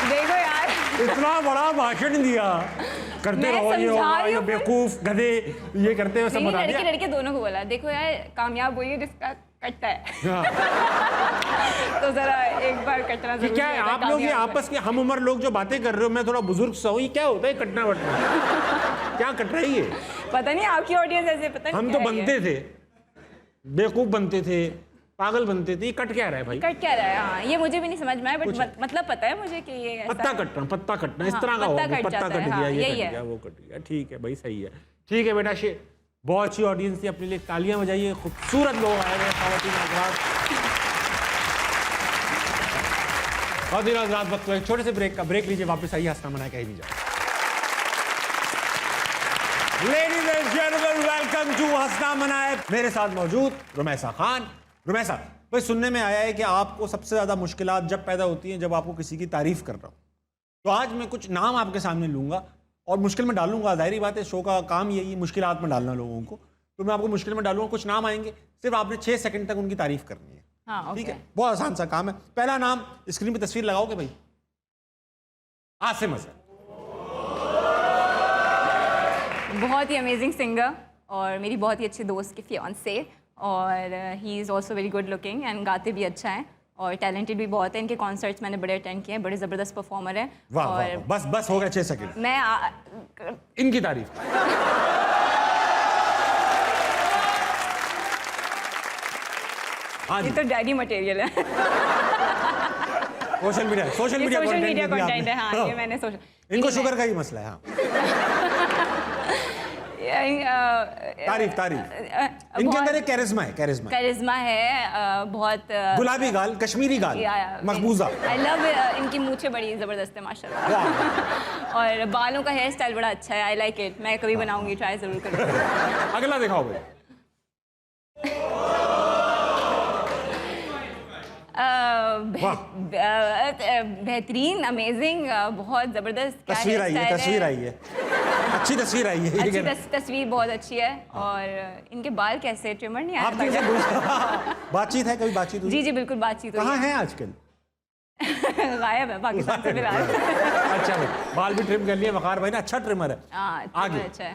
Speaker 2: देखो यार
Speaker 1: इतना बड़ा भाषण दिया, करते रहो ये होगा, ये बेवकूफ गधे ये करते हैं, सब
Speaker 2: नहीं,
Speaker 1: बता
Speaker 2: लड़के
Speaker 1: दिया।
Speaker 2: लड़के दोनों को बोला, देखो यार कामयाब वही है जिसका कटता है।
Speaker 1: हाँ।
Speaker 2: तो जरा एक बार कटना
Speaker 1: कि
Speaker 2: जरूरी
Speaker 1: क्या है
Speaker 2: होता है
Speaker 1: आप लोग ये
Speaker 2: कामयाब
Speaker 1: आपस के हम उम्र लोग जो बातें कर रहे हो, मैं थोड़ा बुजुर्ग सा हूँ, ये क्या होता है कटना वटना? क्या कट रही है?
Speaker 2: पता नहीं आपकी ऑडियंस ऐसे, पता नहीं
Speaker 1: हम तो
Speaker 2: क्या है ये।
Speaker 1: बनते थे, बेवकूफ बनते थे, पागल बनते थे, ये कट क्या रहा है भाई?
Speaker 2: कट क्या रहा है? हाँ ये मुझे भी नहीं समझ में आया, बट मतलब पता है मुझे कि ये ऐसा
Speaker 1: पत्ता
Speaker 2: है।
Speaker 1: कटना, पत्ता कटना इस
Speaker 2: हाँ,
Speaker 1: तरह का
Speaker 2: पत्ता
Speaker 1: होगा,
Speaker 2: कट
Speaker 1: पत्ता
Speaker 2: जाता
Speaker 1: कट
Speaker 2: है,
Speaker 1: गया,
Speaker 2: हाँ,
Speaker 1: ये
Speaker 2: यही
Speaker 1: कट
Speaker 2: है।
Speaker 1: गया, वो कट गया, ठीक है भाई, सही है, ठीक है बेटा। बहुत अच्छी ऑडियंस थी, अपने लिए तालियां बजाइए, खूबसूरत लोग आए हुए ख़वातीन हज़रात। ख़वातीन हज़रात वक्त एक छोटे से ब्रेक का, ब्रेक लीजिए, वापस आइए, हंसना मना कहीं नहीं जाए। Ladies and gentleman, welcome to हंसना मनाए। मेरे साथ मौजूद रुमैसा खान। रुमैसा भाई, सुनने में आया है कि आपको सबसे ज़्यादा मुश्किलात जब पैदा होती हैं जब आपको किसी की तारीफ़ कर रहा हूँ। तो आज मैं कुछ नाम आपके सामने लूँगा और मुश्किल में डालूंगा। जाहिर बात है, शो का काम यही है मुश्किलात में डालना लोगों को। तो मैं आपको मुश्किल में डालूंगा, कुछ नाम आएंगे, सिर्फ आपने 6 सेकंड तक उनकी तारीफ करनी है।
Speaker 2: हाँ,
Speaker 1: ठीक है, बहुत आसान सा काम है। पहला नाम, स्क्रीन पे तस्वीर लगाओगे भाई? आसिम अजहर।
Speaker 2: बहुत ही अमेजिंग सिंगर और मेरी बहुत ही अच्छी दोस्त की फियांसे, और he is also very good looking and गाते भी अच्छा है और टैलेंटेड भी बहुत है। इनके कॉन्सर्ट्स मैंने बड़े अटेंड किए हैं, बड़े ज़बरदस्त परफॉर्मर है।
Speaker 1: वाह वाह वाह, बस हो गया 6 सेकंड।
Speaker 2: मैं
Speaker 1: इनकी तारीफ।
Speaker 2: ये तो डैडी मटेरियल है।
Speaker 1: सोशल मीडिया
Speaker 2: कंटेंट है। हाँ, ये मैंने सोशल,
Speaker 1: इनको शुगर का ही मसला है। हाँ, तारीफ इनके अंदर एक कैरिज्मा
Speaker 2: है, बहुत
Speaker 1: गुलाबी गाल, कश्मीरी गाल, मकबूजा।
Speaker 2: आई लव इनकी मूछें बड़ी ज़बरदस्त है माशाल्लाह। और बालों का हेयर स्टाइल बड़ा अच्छा है, आई लाइक इट। मैं कभी बनाऊंगी, ट्राई ज़रूर करूँगी।
Speaker 1: अगला दिखाओ भाई।
Speaker 2: बेहतरीन, अमेजिंग, बहुत ज़बरदस्त
Speaker 1: तस्वीर आई है, अच्छी तस्वीर आई है।
Speaker 2: अच्छी तस्वीर बहुत अच्छी है। और इनके बाल कैसे, ट्रिमर नहीं आया?
Speaker 1: बातचीत है, कभी बातचीत हुई?
Speaker 2: जी बिल्कुल बातचीत हुई।
Speaker 1: कहाँ है आजकल?
Speaker 2: गायब है पाकिस्तान से फिलहाल।
Speaker 1: अच्छा भाई, बाल भी ट्रिम कर लिए वकार भाई ने, अच्छा ट्रिमर है।
Speaker 2: हाँ
Speaker 1: आगे
Speaker 2: अच्छा है।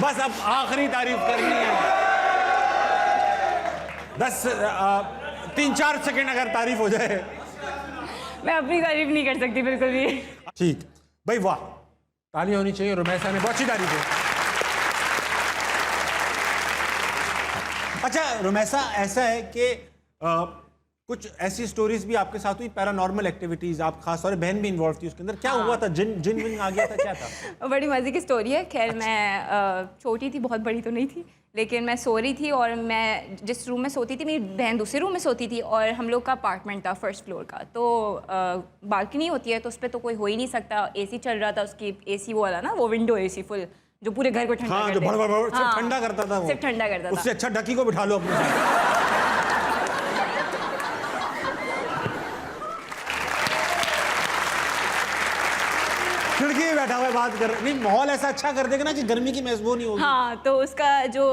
Speaker 1: बस अब आखिरी तारीफ करनी है। 3-4 सेकंड अगर तारीफ हो जाए।
Speaker 2: मैं अपनी तारीफ नहीं कर सकती बिल्कुल भी।
Speaker 1: ठीक भाई, वाह, ताली होनी चाहिए। रुमैसा ने बहुत अच्छी तारीफ है। अच्छा रुमैसा, ऐसा है कि कुछ ऐसी स्टोरीज भी आपके साथ हुई, पैरानॉर्मल एक्टिविटीज, आप खास तौर पे बहन भी इन्वॉल्व थी उसके अंदर, क्या हुआ था? जिन विन आ गया था, क्या था?
Speaker 2: बड़ी मज़े की स्टोरी है। खैर मैं छोटी थी, बहुत बड़ी तो नहीं थी, लेकिन मैं सो रही थी और मैं जिस रूम में सोती थी, मेरी बहन दूसरे रूम में सोती थी और हम लोग का अपार्टमेंट था फर्स्ट फ्लोर का, तो बालकनी होती है तो उस पर तो कोई हो ही नहीं सकता। एसी चल रहा था, उसकी एसी वो वाला ना, वो विंडो एसी फुल जो पूरे घर को ठंडा
Speaker 1: हाँ, जो भड़ भड़ भड़ सिर्फ ठंडा करता था वो।
Speaker 2: सिर्फ ठंडा करता था।
Speaker 1: उससे अच्छा डकी को बिठा लो अपने साथ। खिड़की में बैठा हुआ है, बात कर, नहीं माहौल ऐसा अच्छा कर देगा ना कि गर्मी की महसूस नहीं होगी।
Speaker 2: हाँ, तो उसका जो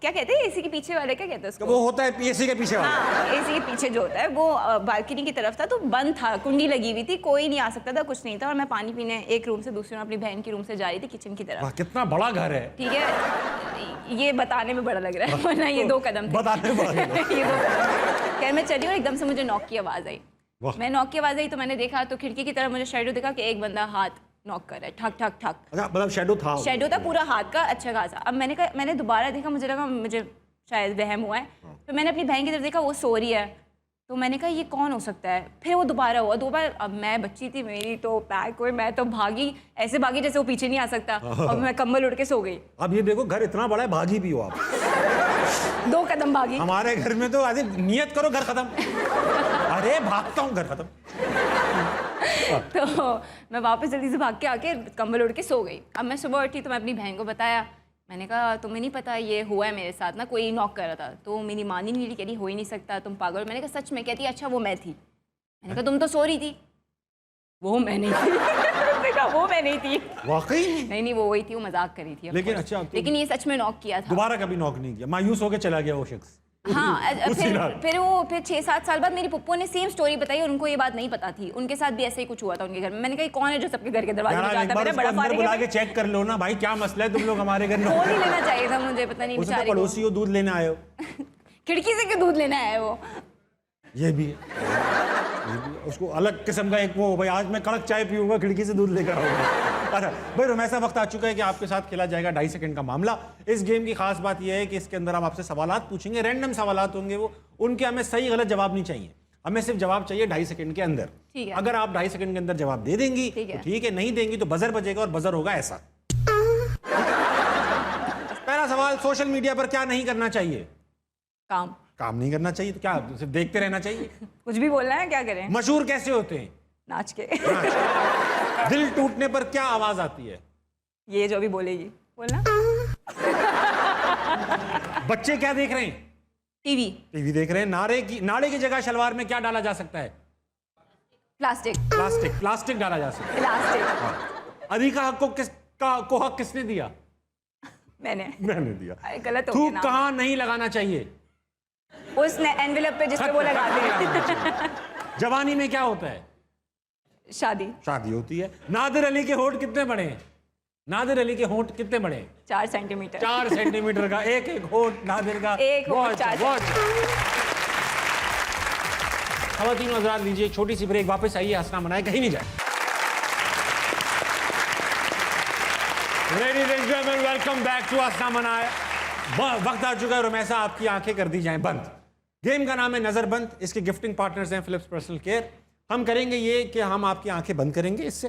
Speaker 2: क्या कहते हैं एसी के पीछे वाले, क्या कहते हैं उसको?
Speaker 1: वो होता है एसी के पीछे वाला।
Speaker 2: हाँ, एसी के पीछे जो होता है वो बालकनी की तरफ था, तो बंद था, कुंडी लगी हुई थी, कोई नहीं आ सकता था, कुछ नहीं था। और मैं पानी पीने एक रूम से दूसरे रूम, अपनी बहन की रूम से जा रही थी किचन की तरफ।
Speaker 1: कितना बड़ा घर है।
Speaker 2: ठीक है, ये बताने में बड़ा लग रहा है, वरना ये 2 कदम थे।
Speaker 1: बताने में बड़ा लग रहा है।
Speaker 2: ये 2 कदम। खैर मैं चली और एकदम से मुझे नॉक की आवाज़ आई। मैं नॉक की आवाज़ आई तो मैंने देखा तो खिड़की की तरफ मुझे शैडो दिखा कि एक बंदा हाथ नॉक कर रहा है, ठक ठक ठक।
Speaker 1: अच्छा, मतलब शैडो था?
Speaker 2: शैडो था पूरा हाथ का, अच्छा खासा। अब मैंने दोबारा देखा, मुझे लगा मुझे शायद वहम हुआ है, तो मैंने अपनी बहन की तरफ देखा, वो सो रही है, तो मैंने कहा ये कौन हो सकता है। फिर वो दोबारा हुआ, दोबारा। अब मैं बच्ची थी, मेरी तो पैक हुई, मैं तो भागी, ऐसे भागी जैसे वो पीछे नहीं आ सकता, और मैं कंबल उड़ के सो गई।
Speaker 1: अब ये देखो, घर इतना बड़ा है, भागी भी हो आप।
Speaker 2: 2 कदम भागी।
Speaker 1: हमारे घर में तो आज नियत करो घर खत्म, अरे भागता हूँ घर खत्म।
Speaker 2: तो मैं वापस जल्दी से भाग के आके कंबल उड़ के सो गई। अब मैं सुबह उठी तो मैं अपनी बहन को बताया, मैंने कहा तुम्हें नहीं पता ये हुआ है मेरे साथ ना, कोई नॉक कर रहा था। तो मेरी माँ नहीं रही, कह रही हो ही नहीं सकता, तुम पागल। मैंने कहा सच में? कहती अच्छा वो मैं थी। मैंने कहा तुम तो सो रही थी। वो मैं नहीं थी। मैंने कहा वो मैं नहीं थी।
Speaker 1: वाकई?
Speaker 2: नहीं वो वही थी, वो मजाक कर रही थी।
Speaker 1: लेकिन अच्छा,
Speaker 2: लेकिन ये सच में नॉक किया था।
Speaker 1: दोबारा कभी नॉक नहीं किया? मायूस होकर चला गया वो शख्स?
Speaker 2: हाँ, फिर 6-7 साल बाद मेरी पप्पू ने सेम स्टोरी बताई और उनको ये बात नहीं पता थी। उनके साथ भी ऐसे ही कुछ हुआ था उनके घर में। मैंने कहा कौन है जो सबके घर के दरवाजे पे जाता है? मेरा बड़ा फारिग है,
Speaker 1: बुला के चेक कर लो ना भाई, क्या मसला है, तुम लोग हमारे घर में।
Speaker 2: फोन ही लेना चाहिए था मुझे, पता नहीं बेचारे को।
Speaker 1: पड़ोसी हो, दूध लेने आए हो।
Speaker 2: खिड़की से क्यों दूध लेना है वो?
Speaker 1: ये भी है। उसको अलग किस्म का एक वो, भाई आज मैं कड़क चाय पीऊंगा, खिड़की से दूध लेकर आऊंगा। अच्छा भाई, रुमैसा वक्त आ चुका है कि आपके साथ खेला जाएगा 2.5 सेकंड का मामला। इस गेम की खास बात यह है कि इसके अंदर हम आपसे सवालात पूछेंगे, रैंडम सवालात होंगे वो, उनके हमें सही गलत जवाब नहीं चाहिए, हमें सिर्फ जवाब चाहिए 2.5 सेकंड के अंदर। अगर आप 2.5 सेकंड के अंदर जवाब दे देंगी तो ठीक है, नहीं देंगी तो बजर बजेगा और बजर होगा ऐसा। पहला सवाल, सोशल मीडिया पर क्या नहीं करना चाहिए? काम नहीं करना चाहिए, तो क्या सिर्फ देखते रहना चाहिए?
Speaker 2: कुछ भी बोलना है, क्या करें?
Speaker 1: मशहूर कैसे होते हैं?
Speaker 2: नाच के।
Speaker 1: दिल टूटने पर क्या आवाज आती है?
Speaker 2: ये जो भी बोलेगी बोलना।
Speaker 1: बच्चे क्या देख रहे हैं? टीवी देख रहे हैं। नाड़े की जगह शलवार में क्या डाला जा सकता है? प्लास्टिक डाला जा सकता है। प्लास्टिक। अधिका हक को हक किसने दिया? मैंने दिया।
Speaker 2: गलत हो
Speaker 1: थूक कहाँ नहीं लगाना चाहिए?
Speaker 2: उस एनवेलप पे जिसपे वो लगाते हैं।
Speaker 1: जवानी में क्या होता है? शादी होती है। नादिर अली के होंठ कितने बड़े हैं? नादिर अली के होंठ कितने बड़े हैं?
Speaker 2: 4 सेंटीमीटर।
Speaker 1: 4 सेंटीमीटर का एक होंठ नादिर का। खवातीन हज़रात, लीजिए छोटी सी ब्रेक, वापस आइए, हंसना मनाए, कहीं नहीं जाए। Ladies and gentleman, welcome back to हंसना मनाए। वक्त आ चुका है रुमैसा, आपकी आंखें कर दी जाएं बंद। गेम का नाम है नजरबंद। इसके गिफ्टिंग पार्टनर्स हैं फिलिप्स पर्सनल केयर। हम करेंगे ये कि हम आपकी आंखें बंद करेंगे, इससे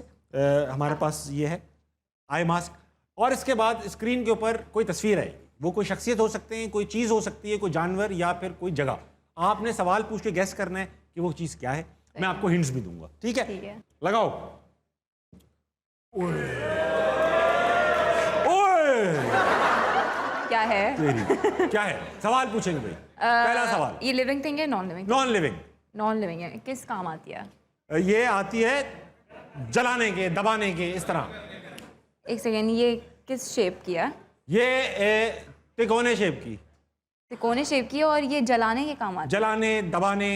Speaker 1: हमारे पास ये है आई मास्क, और इसके बाद स्क्रीन के ऊपर कोई तस्वीर है, वो कोई शख्सियत हो सकते हैं, कोई चीज़ हो सकती है, कोई जानवर या फिर कोई जगह। आपने सवाल पूछ के गैस करना है कि वो चीज़ क्या है। मैं आपको हिंट्स भी दूंगा, ठीक है? लगाओ।
Speaker 2: क्या है?
Speaker 1: क्या है? सवाल पूछेंगे भाई। पहला सवाल,
Speaker 2: ये लिविंग थिंग है नॉन लिविंग?
Speaker 1: नॉन लिविंग
Speaker 2: है। किस काम आती है?
Speaker 1: ये आती है जलाने के, दबाने के, इस तरह।
Speaker 2: एक सेकेंड, ये किस शेप की है?
Speaker 1: ये तिकोने शेप की।
Speaker 2: तिकोने शेप की है और ये जलाने के काम आती है?
Speaker 1: जलाने, दबाने,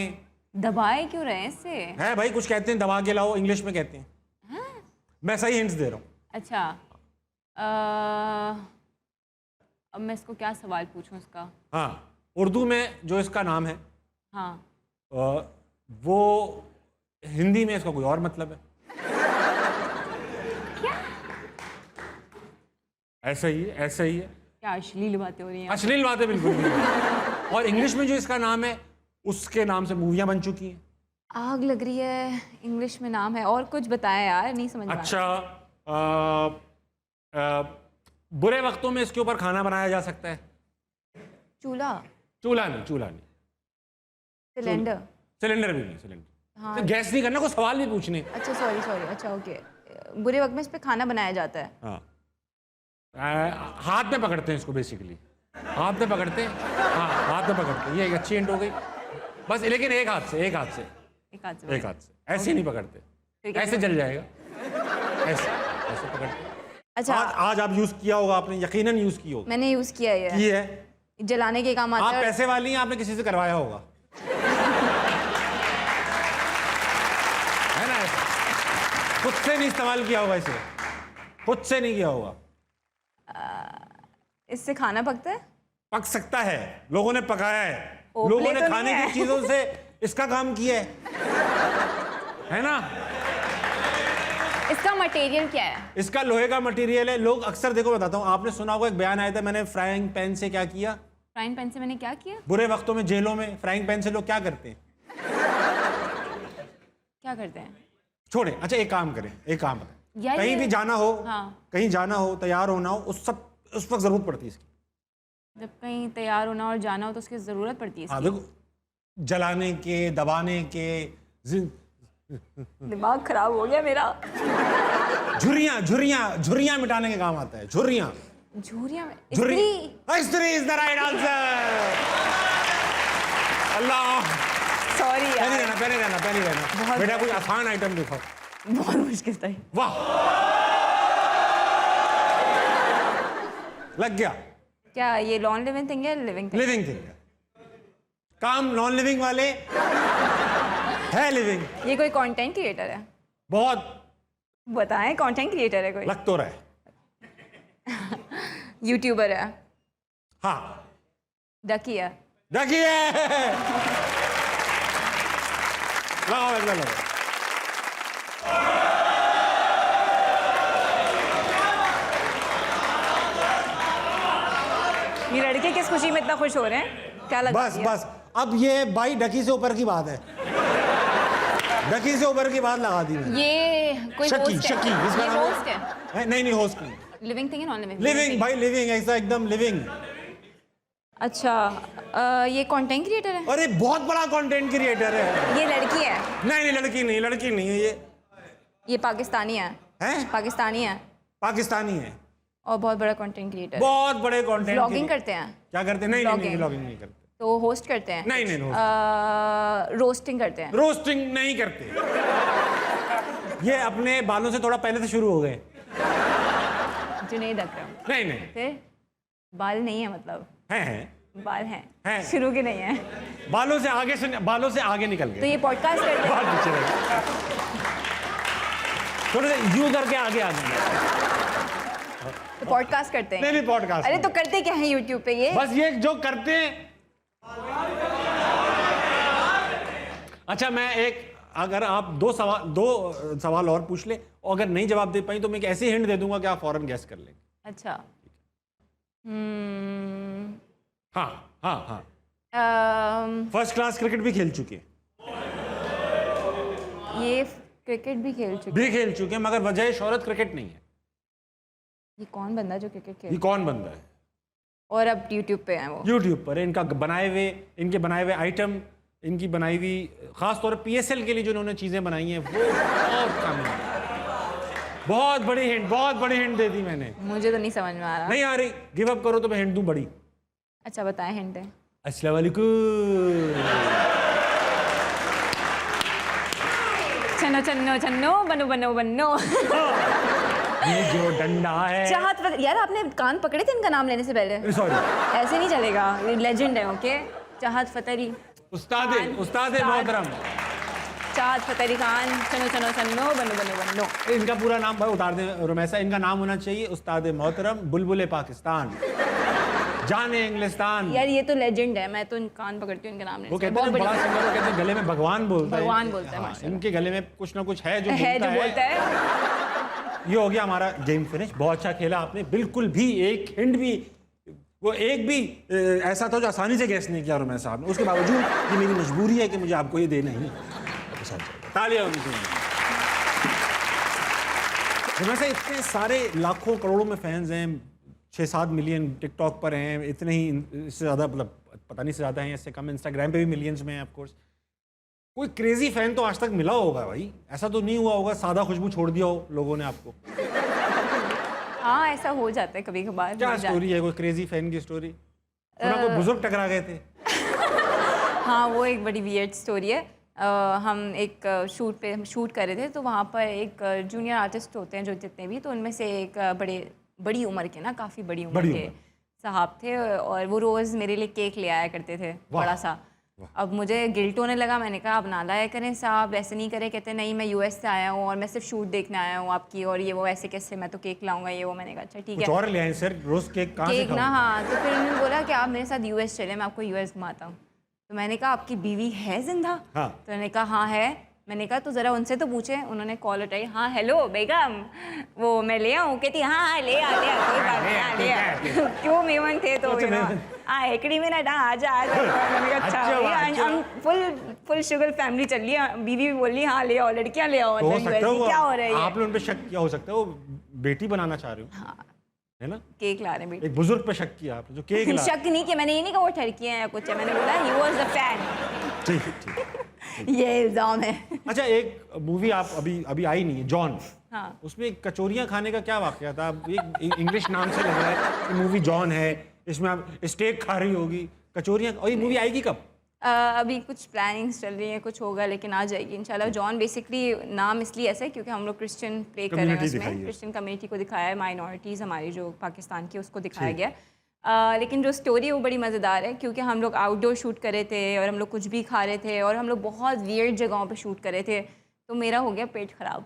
Speaker 2: दबाए क्यों रहे हैं इससे?
Speaker 1: है भाई, कुछ कहते हैं दबा के लाओ, इंग्लिश में कहते हैं। मैं सही हिंट्स दे रहा हूँ।
Speaker 2: अच्छा अब मैं इसको क्या सवाल पूछूं इसका?
Speaker 1: हाँ, उर्दू में जो इसका नाम है
Speaker 2: हाँ
Speaker 1: वो हिंदी में इसका कोई और मतलब है। ऐसा ही है, ऐसा ही है।
Speaker 2: क्या अश्लील बातें हो रही हैं?
Speaker 1: अश्लील बातें बिल्कुल नहीं है। और इंग्लिश में जो इसका नाम है उसके नाम से मूवियाँ बन चुकी हैं।
Speaker 2: आग लग रही है, इंग्लिश में नाम है, और कुछ बताया यार, नहीं समझ में आ रहा।
Speaker 1: अच्छा बुरे वक्तों में इसके ऊपर खाना बनाया जा सकता है।
Speaker 2: चूल्हा?
Speaker 1: चूल्हा नहीं, चूल्हा नहीं।
Speaker 2: सिलेंडर?
Speaker 1: सिलेंडर भी नहीं, सिलेंडर।
Speaker 2: हाँ।
Speaker 1: तो गैस नहीं करना, कोई सवाल भी पूछने।
Speaker 2: अच्छा सॉरी सॉरी, अच्छा ओके। बुरे वक्त में इस पे खाना बनाया जाता है।
Speaker 1: हाँ, हाथ में पकड़ते हैं इसको बेसिकली, हाथ में पकड़ते हैं। हाँ, हाथ में पकड़ते हैं। ये एक अच्छी हिंट हो गई बस, लेकिन एक हाथ से, एक हाथ से,
Speaker 2: एक हाथ से,
Speaker 1: एक हाथ से। ऐसे नहीं पकड़ते, ऐसे जल जाएगा, ऐसे ऐसे पकड़ते।
Speaker 2: अच्छा
Speaker 1: आज आप यूज किया होगा आपने, यकीनन यूज किया होगा।
Speaker 2: मैंने यूज किया है
Speaker 1: की है,
Speaker 2: जलाने के काम आता
Speaker 1: आप
Speaker 2: है।
Speaker 1: पैसे वाली हैं, आपने किसी से करवाया होगा, है ना? ऐसा खुद से नहीं इस्तेमाल किया होगा, इसे खुद से नहीं किया होगा।
Speaker 2: इससे खाना पकता है?
Speaker 1: पक सकता है, लोगों ने पकाया है,
Speaker 2: ओपले
Speaker 1: लोगों ने
Speaker 2: तो
Speaker 1: खाने
Speaker 2: नहीं
Speaker 1: की
Speaker 2: है।
Speaker 1: चीजों से इसका काम किया है ना?
Speaker 2: इसका मटेरियल क्या है?
Speaker 1: इसका लोहे का मटेरियल है। लोग अक्सर, देखो बताता हूँ, आपने सुना होगा एक बयान आया था, मैंने फ्राइंग पैन से क्या किया।
Speaker 2: फ्राइंग पैन से मैंने क्या किया?
Speaker 1: बुरे वक्तों में जेलों में फ्राइंग पैन से लोग क्या करते हैं?
Speaker 2: क्या करते हैं?
Speaker 1: छोड़े, अच्छा एक काम करें, एक काम करें,
Speaker 2: यार
Speaker 1: कहीं
Speaker 2: ये-
Speaker 1: भी जाना हो,
Speaker 2: हाँ।
Speaker 1: कहीं जाना हो, तैयार होना हो, उस वक्त जरूरत पड़ती है इसकी।
Speaker 2: जब कहीं तैयार होना और जाना हो तो उसकी ज़रूरत पड़ती है
Speaker 1: हाँ
Speaker 2: इसकी।
Speaker 1: देखो, जलाने के, दबाने के,
Speaker 2: दिमाग खराब हो गया मेरा।
Speaker 1: झुर्रियां झुर्रियां झुर्रियां मिटाने के काम आता है। झुर्रियां,
Speaker 2: झूरिया में
Speaker 1: झुर्री,
Speaker 2: इस्त्री।
Speaker 1: इस्त्री is the right answer. Allah,
Speaker 2: sorry
Speaker 1: पहले
Speaker 2: यार,
Speaker 1: रहना, पहले रहना, पहले रहना।
Speaker 2: बहुत
Speaker 1: बेटा कोई आसान आइटम दिखाओ।
Speaker 2: बहुत मुश्किल था ये।
Speaker 1: वाह, लग गया।
Speaker 2: क्या ये नॉन लिविंग थिंग है, लिविंग थिंग?
Speaker 1: लिविंग थिंग है। काम नॉन लिविंग वाले है, लिविंग।
Speaker 2: ये कोई कंटेंट क्रिएटर है?
Speaker 1: बहुत
Speaker 2: बताएं, कंटेंट क्रिएटर है कोई?
Speaker 1: लग तो रहा है।
Speaker 2: यूट्यूबर है?
Speaker 1: हाँ,
Speaker 2: डकी है?
Speaker 1: देखिए, लगाओ एकदम लगाओ।
Speaker 2: ये लड़के किस खुशी में इतना खुश हो रहे हैं? क्या लगा?
Speaker 1: बस बस, अब ये भाई डकी से ऊपर की बात है। डकी से ऊपर की बात लगा दी मैंने।
Speaker 2: ये कोई
Speaker 1: शकी,
Speaker 2: होस्ट है?
Speaker 1: शकी, इसका
Speaker 2: ये
Speaker 1: नाम है?
Speaker 2: होस्ट है?
Speaker 1: नहीं नहीं, होस्ट नहीं।
Speaker 2: लिविंग थिंग है, नॉन लिविंग?
Speaker 1: लिविंग भाई, लिविंग, ऐसा एकदम लिविंग।
Speaker 2: अच्छा ये कंटेंट क्रिएटर है?
Speaker 1: अरे बहुत बड़ा कंटेंट क्रिएटर है।
Speaker 2: ये लड़की है?
Speaker 1: नहीं नहीं, लड़की नहीं, लड़की नहीं है ये।
Speaker 2: ये पाकिस्तानी है?
Speaker 1: हैं?
Speaker 2: पाकिस्तानी है
Speaker 1: पाकिस्तानी है,
Speaker 2: और बहुत बड़ा कंटेंट क्रिएटर।
Speaker 1: बहुत बड़े कंटेंट।
Speaker 2: व्लॉगिंग करते हैं?
Speaker 1: क्या करते हैं? नहीं नहीं नहीं, व्लॉगिंग नहीं करते।
Speaker 2: तो होस्ट करते हैं?
Speaker 1: नहीं नहीं,
Speaker 2: रोस्टिंग करते हैं?
Speaker 1: रोस्टिंग नहीं करते। ये अपने बालों से थोड़ा पहले से शुरू हो गए।
Speaker 2: जुनैद अकरम?
Speaker 1: नहीं नहीं,
Speaker 2: फिर बाल नहीं है मतलब?
Speaker 1: हैं
Speaker 2: बाल हैं
Speaker 1: हैं।
Speaker 2: शुरू के नहीं है?
Speaker 1: बालों से आगे से, बालों से आगे निकल
Speaker 2: तो
Speaker 1: गए,
Speaker 2: ये पॉडकास्ट करते हैं?
Speaker 1: बाल पीछे रह गए। थोड़े से यूं करके आगे आ गए।
Speaker 2: तो पॉडकास्ट करते हैं?
Speaker 1: नहीं नहीं, पॉडकास्ट
Speaker 2: अरे तो करते क्या है यूट्यूब पे ये?
Speaker 1: बस ये जो करते हैं। अच्छा, मैं एक, अगर आप दो सवाल और पूछ ले, और अगर नहीं जवाब दे पाई तो मैं एक ऐसी हिंट दे दूंगा कि आप फौरन गैस कर लेंगे।
Speaker 2: अच्छा
Speaker 1: हाँ हाँ हाँ, फर्स्ट क्लास क्रिकेट भी खेल चुके हैं।
Speaker 2: ये क्रिकेट भी खेल चुके
Speaker 1: भी खेल चुके हैं, मगर वजह शोहरत क्रिकेट नहीं है।
Speaker 2: ये कौन बंदा है जो क्रिकेट
Speaker 1: ये
Speaker 2: खेल?
Speaker 1: कौन बंदा है?
Speaker 2: और अब यूट्यूब पे है वो?
Speaker 1: यूट्यूब पर है। इनके बनाए हुए आइटम, इनकी बनाई हुई, खास तौर पर PSL के लिए जो इन्होंने चीज़ें बनाई हैं, वो बहुत कामयाब है। बहुत बड़ी हिंट दे दी मैंने।
Speaker 2: मुझे तो नहीं समझ में आ रहा।
Speaker 1: नहीं आ रही, गिव अप करो तो मैं हिंट दूं बड़ी।
Speaker 2: अच्छा बताएं, हिंट है?
Speaker 1: अस्सलाम वालेकुम।
Speaker 2: चन्नो चन्नो चन्नो, बनो बनो बनो।
Speaker 1: ये जो डंडा है।
Speaker 2: चाहत यार, आपने कान पकड़े थे इनका नाम लेने से पहले?
Speaker 1: सॉरी,
Speaker 2: ऐसे नहीं चलेगा, ये लेजेंड है। ओके, चाहत फतरी।
Speaker 1: उस्ताद मोहतरम।
Speaker 2: चाँद फतेह अली खान, चनो चनो चनो, बनो बनो बनो।
Speaker 1: इनका पूरा नाम भाई उतार दे रुमैसा, इनका नाम होना चाहिए उस्ताद मोहतरम बुलबुल पाकिस्तान, जाने इंग्लिस्तान।
Speaker 2: यार ये तो लेजेंड है, मैं तो कान पकड़ती हूँ इनका नाम
Speaker 1: वो कहते हैं बड़ा सिंगर, वो कहते हैं गले में भगवान बोलता है।
Speaker 2: भगवान बोलता है
Speaker 1: हाँ,
Speaker 2: माशाल्लाह।
Speaker 1: इनके गले में कुछ ना कुछ है जो
Speaker 2: बोलता है।
Speaker 1: ये हो गया हमारा गेम फिनिश। बहुत अच्छा खेला आपने, बिल्कुल भी एक हिंट भी, वो एक भी ऐसा था जो आसानी से गैस नहीं किया रुमैसा साहब ने। उसके बावजूद ये मेरी मजबूरी है कि मुझे आपको ये देना ही। तालियां होनी चाहिए। रुमैसा इतने सारे लाखों करोड़ों में फैंस हैं, 6-7 मिलियन टिकटॉक पर हैं, इतने ही, इससे ज़्यादा मतलब पता नहीं से ज़्यादा हैं, इससे कम इंस्टाग्राम पे भी मिलियंस में हैं ऑफ कोर्स। कोई क्रेजी फैन तो आज तक मिला होगा भाई, ऐसा तो नहीं हुआ होगा सादा खुशबू छोड़ दिया हो लोगों ने आपको?
Speaker 2: हाँ ऐसा हो जाता है कभी कभार।
Speaker 1: क्या स्टोरी है कोई क्रेजी फैन की स्टोरी? सुना कोई बुजुर्ग टकरा गए थे?
Speaker 2: हाँ वो एक बड़ी वियर्ड स्टोरी है। हम एक शूट कर रहे थे, तो वहाँ पर एक जूनियर आर्टिस्ट होते हैं जो जितने भी, तो उनमें से एक बड़ी उम्र के ना, काफ़ी बड़ी उम्र के साहब थे, और वो रोज़ मेरे लिए केक ले आया करते थे बड़ा सा। अब मुझे गिल्ट होने लगा, मैंने कहा अब ना लाया करें साहब, ऐसे नहीं करें। कहते नहीं मैं यूएस से आया हूँ और मैं सिर्फ शूट देखने आया हूँ आपकी, और ये वो ऐसे कैसे, मैं तो केक लाऊंगा ये वो। मैंने कहा अच्छा ठीक है।
Speaker 1: और ले आए सर, रोज केक कहाँ से
Speaker 2: केक ना, हाँ। तो फिर उन्होंने बोला कि आप मेरे साथ यूएस चले, मैं आपको यूएस घुमाता हूँ। तो मैंने कहा आपकी बीवी है जिंदा?
Speaker 1: हाँ।
Speaker 2: तो मैंने कहा हाँ है। मैंने कहा तो ज़रा उनसे तो पूछे। उन्होंने कॉल उठाई, हाँ हेलो बेगम, वो मैं ले आऊँ? कहती हाँ ले आ कोई बात नहीं, ले आ। क्यों मेहमान थे तो हाँ एकड़ी में ना आ जा। मैंने कहा अच्छा, हम फुल शुगर फैमिली चल रही है। बीवी भी बोल रही हाँ ले आओ, लड़कियाँ ले आओ, क्या हो रहा है?
Speaker 1: आपने उन पे शक किया हो सकता है, वो बेटी बनाना चाह रहे हो?
Speaker 2: हाँ
Speaker 1: है ना,
Speaker 2: केक ला रहे बेटी।
Speaker 1: एक बुजुर्ग पे शक किया आपने जो केक ला।
Speaker 2: शक नहीं किया मैंने, ये नहीं कहा वो ठरकी है या कुछ है, मैंने बोला ही वाज अ फैन।
Speaker 1: ठीक
Speaker 2: ये इल्जाम है।
Speaker 1: अच्छा एक मूवी आप अभी आई नहीं है, जॉन।
Speaker 2: हाँ।
Speaker 1: उसमें कचौरियाँ खाने का क्या वाकया था? एक इंग्लिश नाम से लग रहा है कि मूवी जॉन है, इसमें आप स्टेक खा रही होगी, कचौरियाँ। और ये मूवी आएगी कब?
Speaker 2: अभी कुछ प्लानिंग्स चल रही हैं, कुछ होगा लेकिन आ जाएगी इंशाल्लाह। जॉन बेसिकली नाम इसलिए ऐसा है क्योंकि हम लोग क्रिश्चियन प्ले कर रहे हैं उसमें, क्रिश्चियन कम्युनिटी को दिखाया है, माइनॉरिटीज़ हमारी जो पाकिस्तान की उसको दिखाया गया। लेकिन जो स्टोरी है वो बड़ी मज़ेदार है क्योंकि हम लोग आउटडोर शूट कर रहे थे और हम लोग कुछ भी खा रहे थे और हम लोग बहुत वियर्ड जगहों पे शूट कर रहे थे, तो मेरा हो गया पेट ख़राब।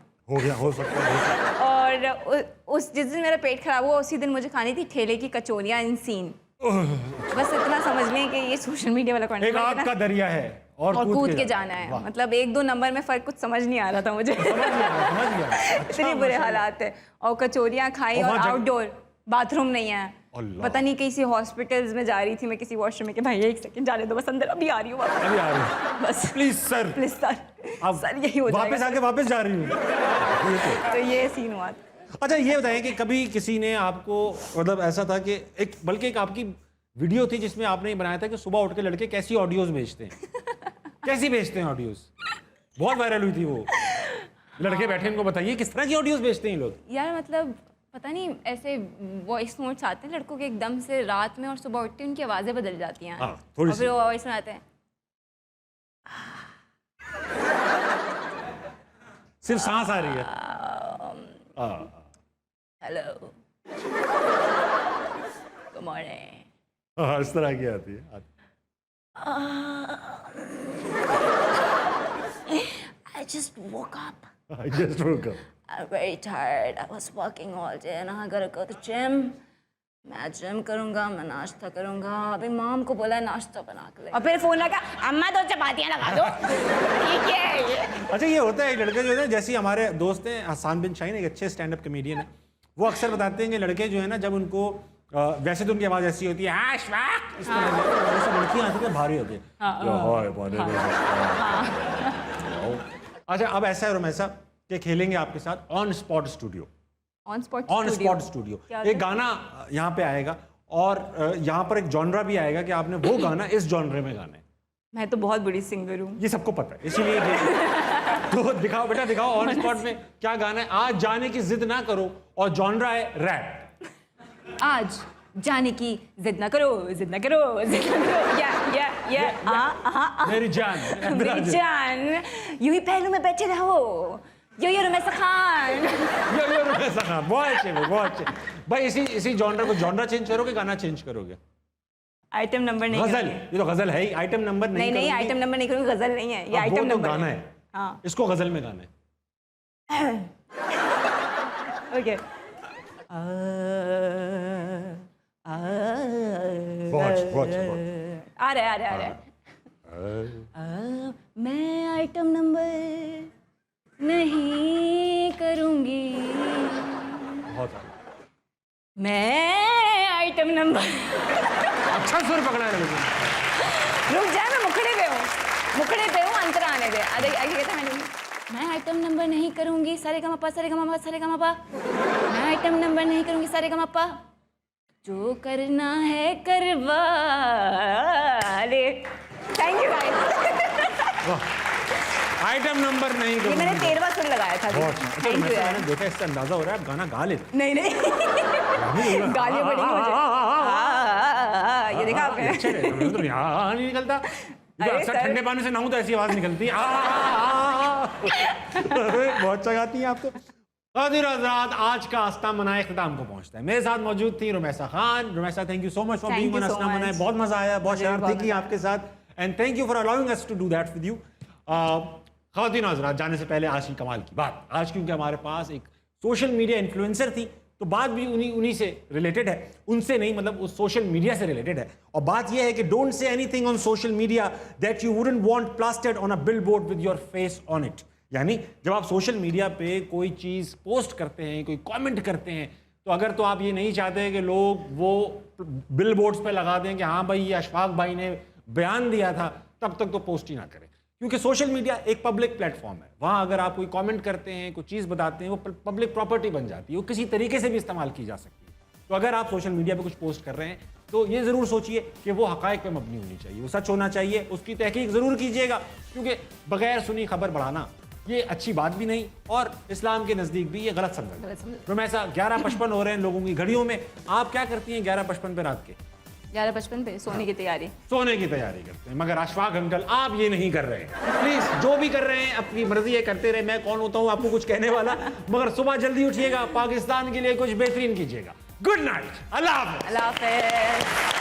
Speaker 1: हो सकता है।
Speaker 2: और उस जिस दिन मेरा पेट ख़राब हुआ उसी दिन मुझे खानी थी ठेले की कचौरियाँ इन सीन। बस इतना समझ लें कि ये सोशल मीडिया वाला कंटेंट
Speaker 1: एक आग का दरिया है और
Speaker 2: कूद के जाना है। मतलब 1-2 नंबर में फ़र्क कुछ समझ नहीं आ रहा था मुझे। इतने बुरे हालात है। और कचौरियाँ खाई और आउटडोर, बाथरूम नहीं है। पता नहीं किसी हॉस्पिटल्स में जा रही थी मैं, किसी वॉशरूम में कि भाई 1 सेकंड जाने दो, बस अंदर अभी आ रही हूँ बस
Speaker 1: प्लीज सर,
Speaker 2: प्लीज सर यही हो जाएगा।
Speaker 1: वापस आके वापस जा रही हूँ।
Speaker 2: तो ये सीन हुआ।
Speaker 1: अच्छा ये बताएं कि कभी किसी ने आपको, मतलब ऐसा था कि बल्कि एक आपकी वीडियो थी जिसमें आपने बनाया था कि सुबह उठ के लड़के कैसी ऑडियोज भेजते हैं, कैसी भेजते हैं ऑडियोज, बहुत वायरल हुई थी वो। लड़के बैठे इनको बताइए किस तरह की ऑडियोज भेजते हैं लोग।
Speaker 2: यार मतलब पता नहीं ऐसे वॉइस नोट्स आते हैं लड़कों के एकदम से रात में और सुबह उठते उनकी आवाज़ें बदल जाती हैं। और फिर वो वॉइस सुनाते हैं,
Speaker 1: सिर्फ सांस आ रही है।
Speaker 2: Hello good morning.
Speaker 1: इस तरह की आती है।
Speaker 2: I just woke up.
Speaker 1: I'm
Speaker 2: very tired. I was working all day and I gotta go to gym. मैं जिम करूँगा, मैं नाश्ता करूँगा। अभी मॉम को बोला नाश्ता बना के ले, और फिर फोन लगा, अम्मा 2 चपातियाँ लगा दो। ठीक है।
Speaker 1: अच्छा ये होता है, लड़के जो है ना, जैसे हमारे दोस्त हैं हसान बिन शाहीन, एक अच्छे स्टैंड अप कॉमेडियन है, वो अक्सर बताते हैं कि लड़के जो है ना, जब उनको वैसे तो उनकी आवाज़ ऐसी होती है इस तरह की, वैसे लड़कियाँ आती है भारी होती है। अच्छा अब ऐसा है रुमैसा कि खेलेंगे आपके साथ on spot studio.
Speaker 2: On spot studio
Speaker 1: एक गाना यहाँ पे आएगा और यहाँ पर एक जॉनरा भी आएगा कि आपने वो गाना इस जॉनरे में गाना है।
Speaker 2: मैं तो बहुत बड़ी सिंगर हूँ,
Speaker 1: ये सबको पता है, इसीलिए तो दिखाओ बेटा, दिखाओ ऑन स्पॉट में क्या गाना है। आज जाने की जिद ना करो और जॉनरा है रैप।
Speaker 2: आज जाने की जिद ना करो, जिद ना करो, जिद ना करो, या
Speaker 1: मेरी जान,
Speaker 2: मेरी जान, यूं ही पहलू में बैठे रहो, यो रुमैसा खान।
Speaker 1: यो रुमैसा खान, बहुत अच्छे भाई, बहुत अच्छे भाई। इसी जॉनरा को जॉनरा चेंज करोगे, गाना चेंज करोगे?
Speaker 2: आइटम नंबर नहीं
Speaker 1: गजल,
Speaker 2: करूंगी।
Speaker 1: ये तो गजल है ही, आइटम नंबर नहीं
Speaker 2: नहीं
Speaker 1: करूंगी।
Speaker 2: आइटम नंबर नहीं करूंगी, गजल नहीं है ये,
Speaker 1: अब वो
Speaker 2: आइटम
Speaker 1: तो
Speaker 2: नंबर
Speaker 1: गाना है,
Speaker 2: हाँ
Speaker 1: इसको गजल में गाना है।
Speaker 2: ओके
Speaker 1: बहुत।
Speaker 2: आ रहा है मैं आइटम नंबर नहीं करूंगी,
Speaker 1: बहुत
Speaker 2: मैं आइटम नंबर
Speaker 1: अच्छा सुर पकड़ा है लेकिन।
Speaker 2: रुक जाए, मैं मुखड़े पे हूँ अंतर आने दे। अरे आगे कहता मैं आइटम नंबर नहीं करूंगी, सारे गमपा मैं आइटम नंबर नहीं करूंगी, सारे गमपा जो करना है करवा ले। Thank you guys.
Speaker 1: Item number नहीं
Speaker 2: ये
Speaker 1: करूंगी।
Speaker 2: मैंने 13वां सुर लगाया था।
Speaker 1: बहुत अच्छा।
Speaker 2: थैंक यू यार।
Speaker 1: मैंने देखा, इससे अंदाजा हो रहा है आप गाना गा लेते।
Speaker 2: नहीं गालियां पड़ेंगी मुझे। ये देखा आपने?
Speaker 1: अच्छे रहते हैं, तो यहाँ नहीं निकलता।
Speaker 2: अरे
Speaker 1: अक्सर
Speaker 2: सर।
Speaker 1: ठंडे पानी से नहाऊं तो ऐसी आवाज निकलती है। बहुत अच्छा गाती हैं आप तो। क़ादिर हज़रात, आज का आस्था मनाए ख़िताम को पहुंचता है। मेरे साथ मौजूद थी Rumaisa Khan. Rumaisa, thank you so much for being on Aastha मनाए। बहुत मजा आया, बहुत शरारती की आपके साथ, and thank you for allowing us to do that with you. ख़वातीन हज़रात, जाने से पहले आज की कमाल की बात, आज क्योंकि हमारे पास एक सोशल मीडिया इन्फ्लुएंसर थी, तो बात भी उन्हीं से रिलेटेड है, उनसे नहीं, मतलब उस सोशल मीडिया से रिलेटेड है। और बात यह है कि don't say anything on social media that you wouldn't want plastered on a billboard with your face on it. यानी जब आप सोशल मीडिया पे कोई चीज़ पोस्ट करते हैं, कोई कमेंट करते हैं, तो अगर तो आप ये नहीं चाहते कि लोग वो बिलबोर्ड्स पे लगा दें कि हाँ भाई ये अशफाक भाई ने बयान दिया था, तब तक तो पोस्ट ही ना करें। क्योंकि सोशल मीडिया एक पब्लिक प्लेटफॉर्म है, वहाँ अगर आप कोई कमेंट करते हैं, कोई चीज़ बताते हैं, वो पब्लिक प्रॉपर्टी बन जाती है, वो किसी तरीके से भी इस्तेमाल की जा सकती है। तो अगर आप सोशल मीडिया पे कुछ पोस्ट कर रहे हैं तो ये ज़रूर सोचिए कि वो हक़ाइक़ पे मबनी होनी चाहिए, वो सच होना चाहिए, उसकी तहकीक ज़रूर कीजिएगा, क्योंकि बगैर सुनी खबर बढ़ाना ये अच्छी बात भी नहीं, और इस्लाम के नज़दीक भी ये गलत समझा। तो ऐसा 11:55 हो रहे हैं लोगों की घड़ियों में, आप क्या करती हैं 11:55 पे रात के?
Speaker 2: 11:55 पे सोने की तैयारी करते हैं, मगर अशफाक अंकल आप ये नहीं कर रहे हैं। प्लीज जो भी कर रहे हैं अपनी मर्जी है करते रहे, मैं कौन होता हूँ आपको कुछ कहने वाला, मगर सुबह जल्दी उठिएगा, पाकिस्तान के लिए कुछ बेहतरीन कीजिएगा। गुड नाइट, अल्लाह हाफ़िज़। अल्लाह हाफ़िज़।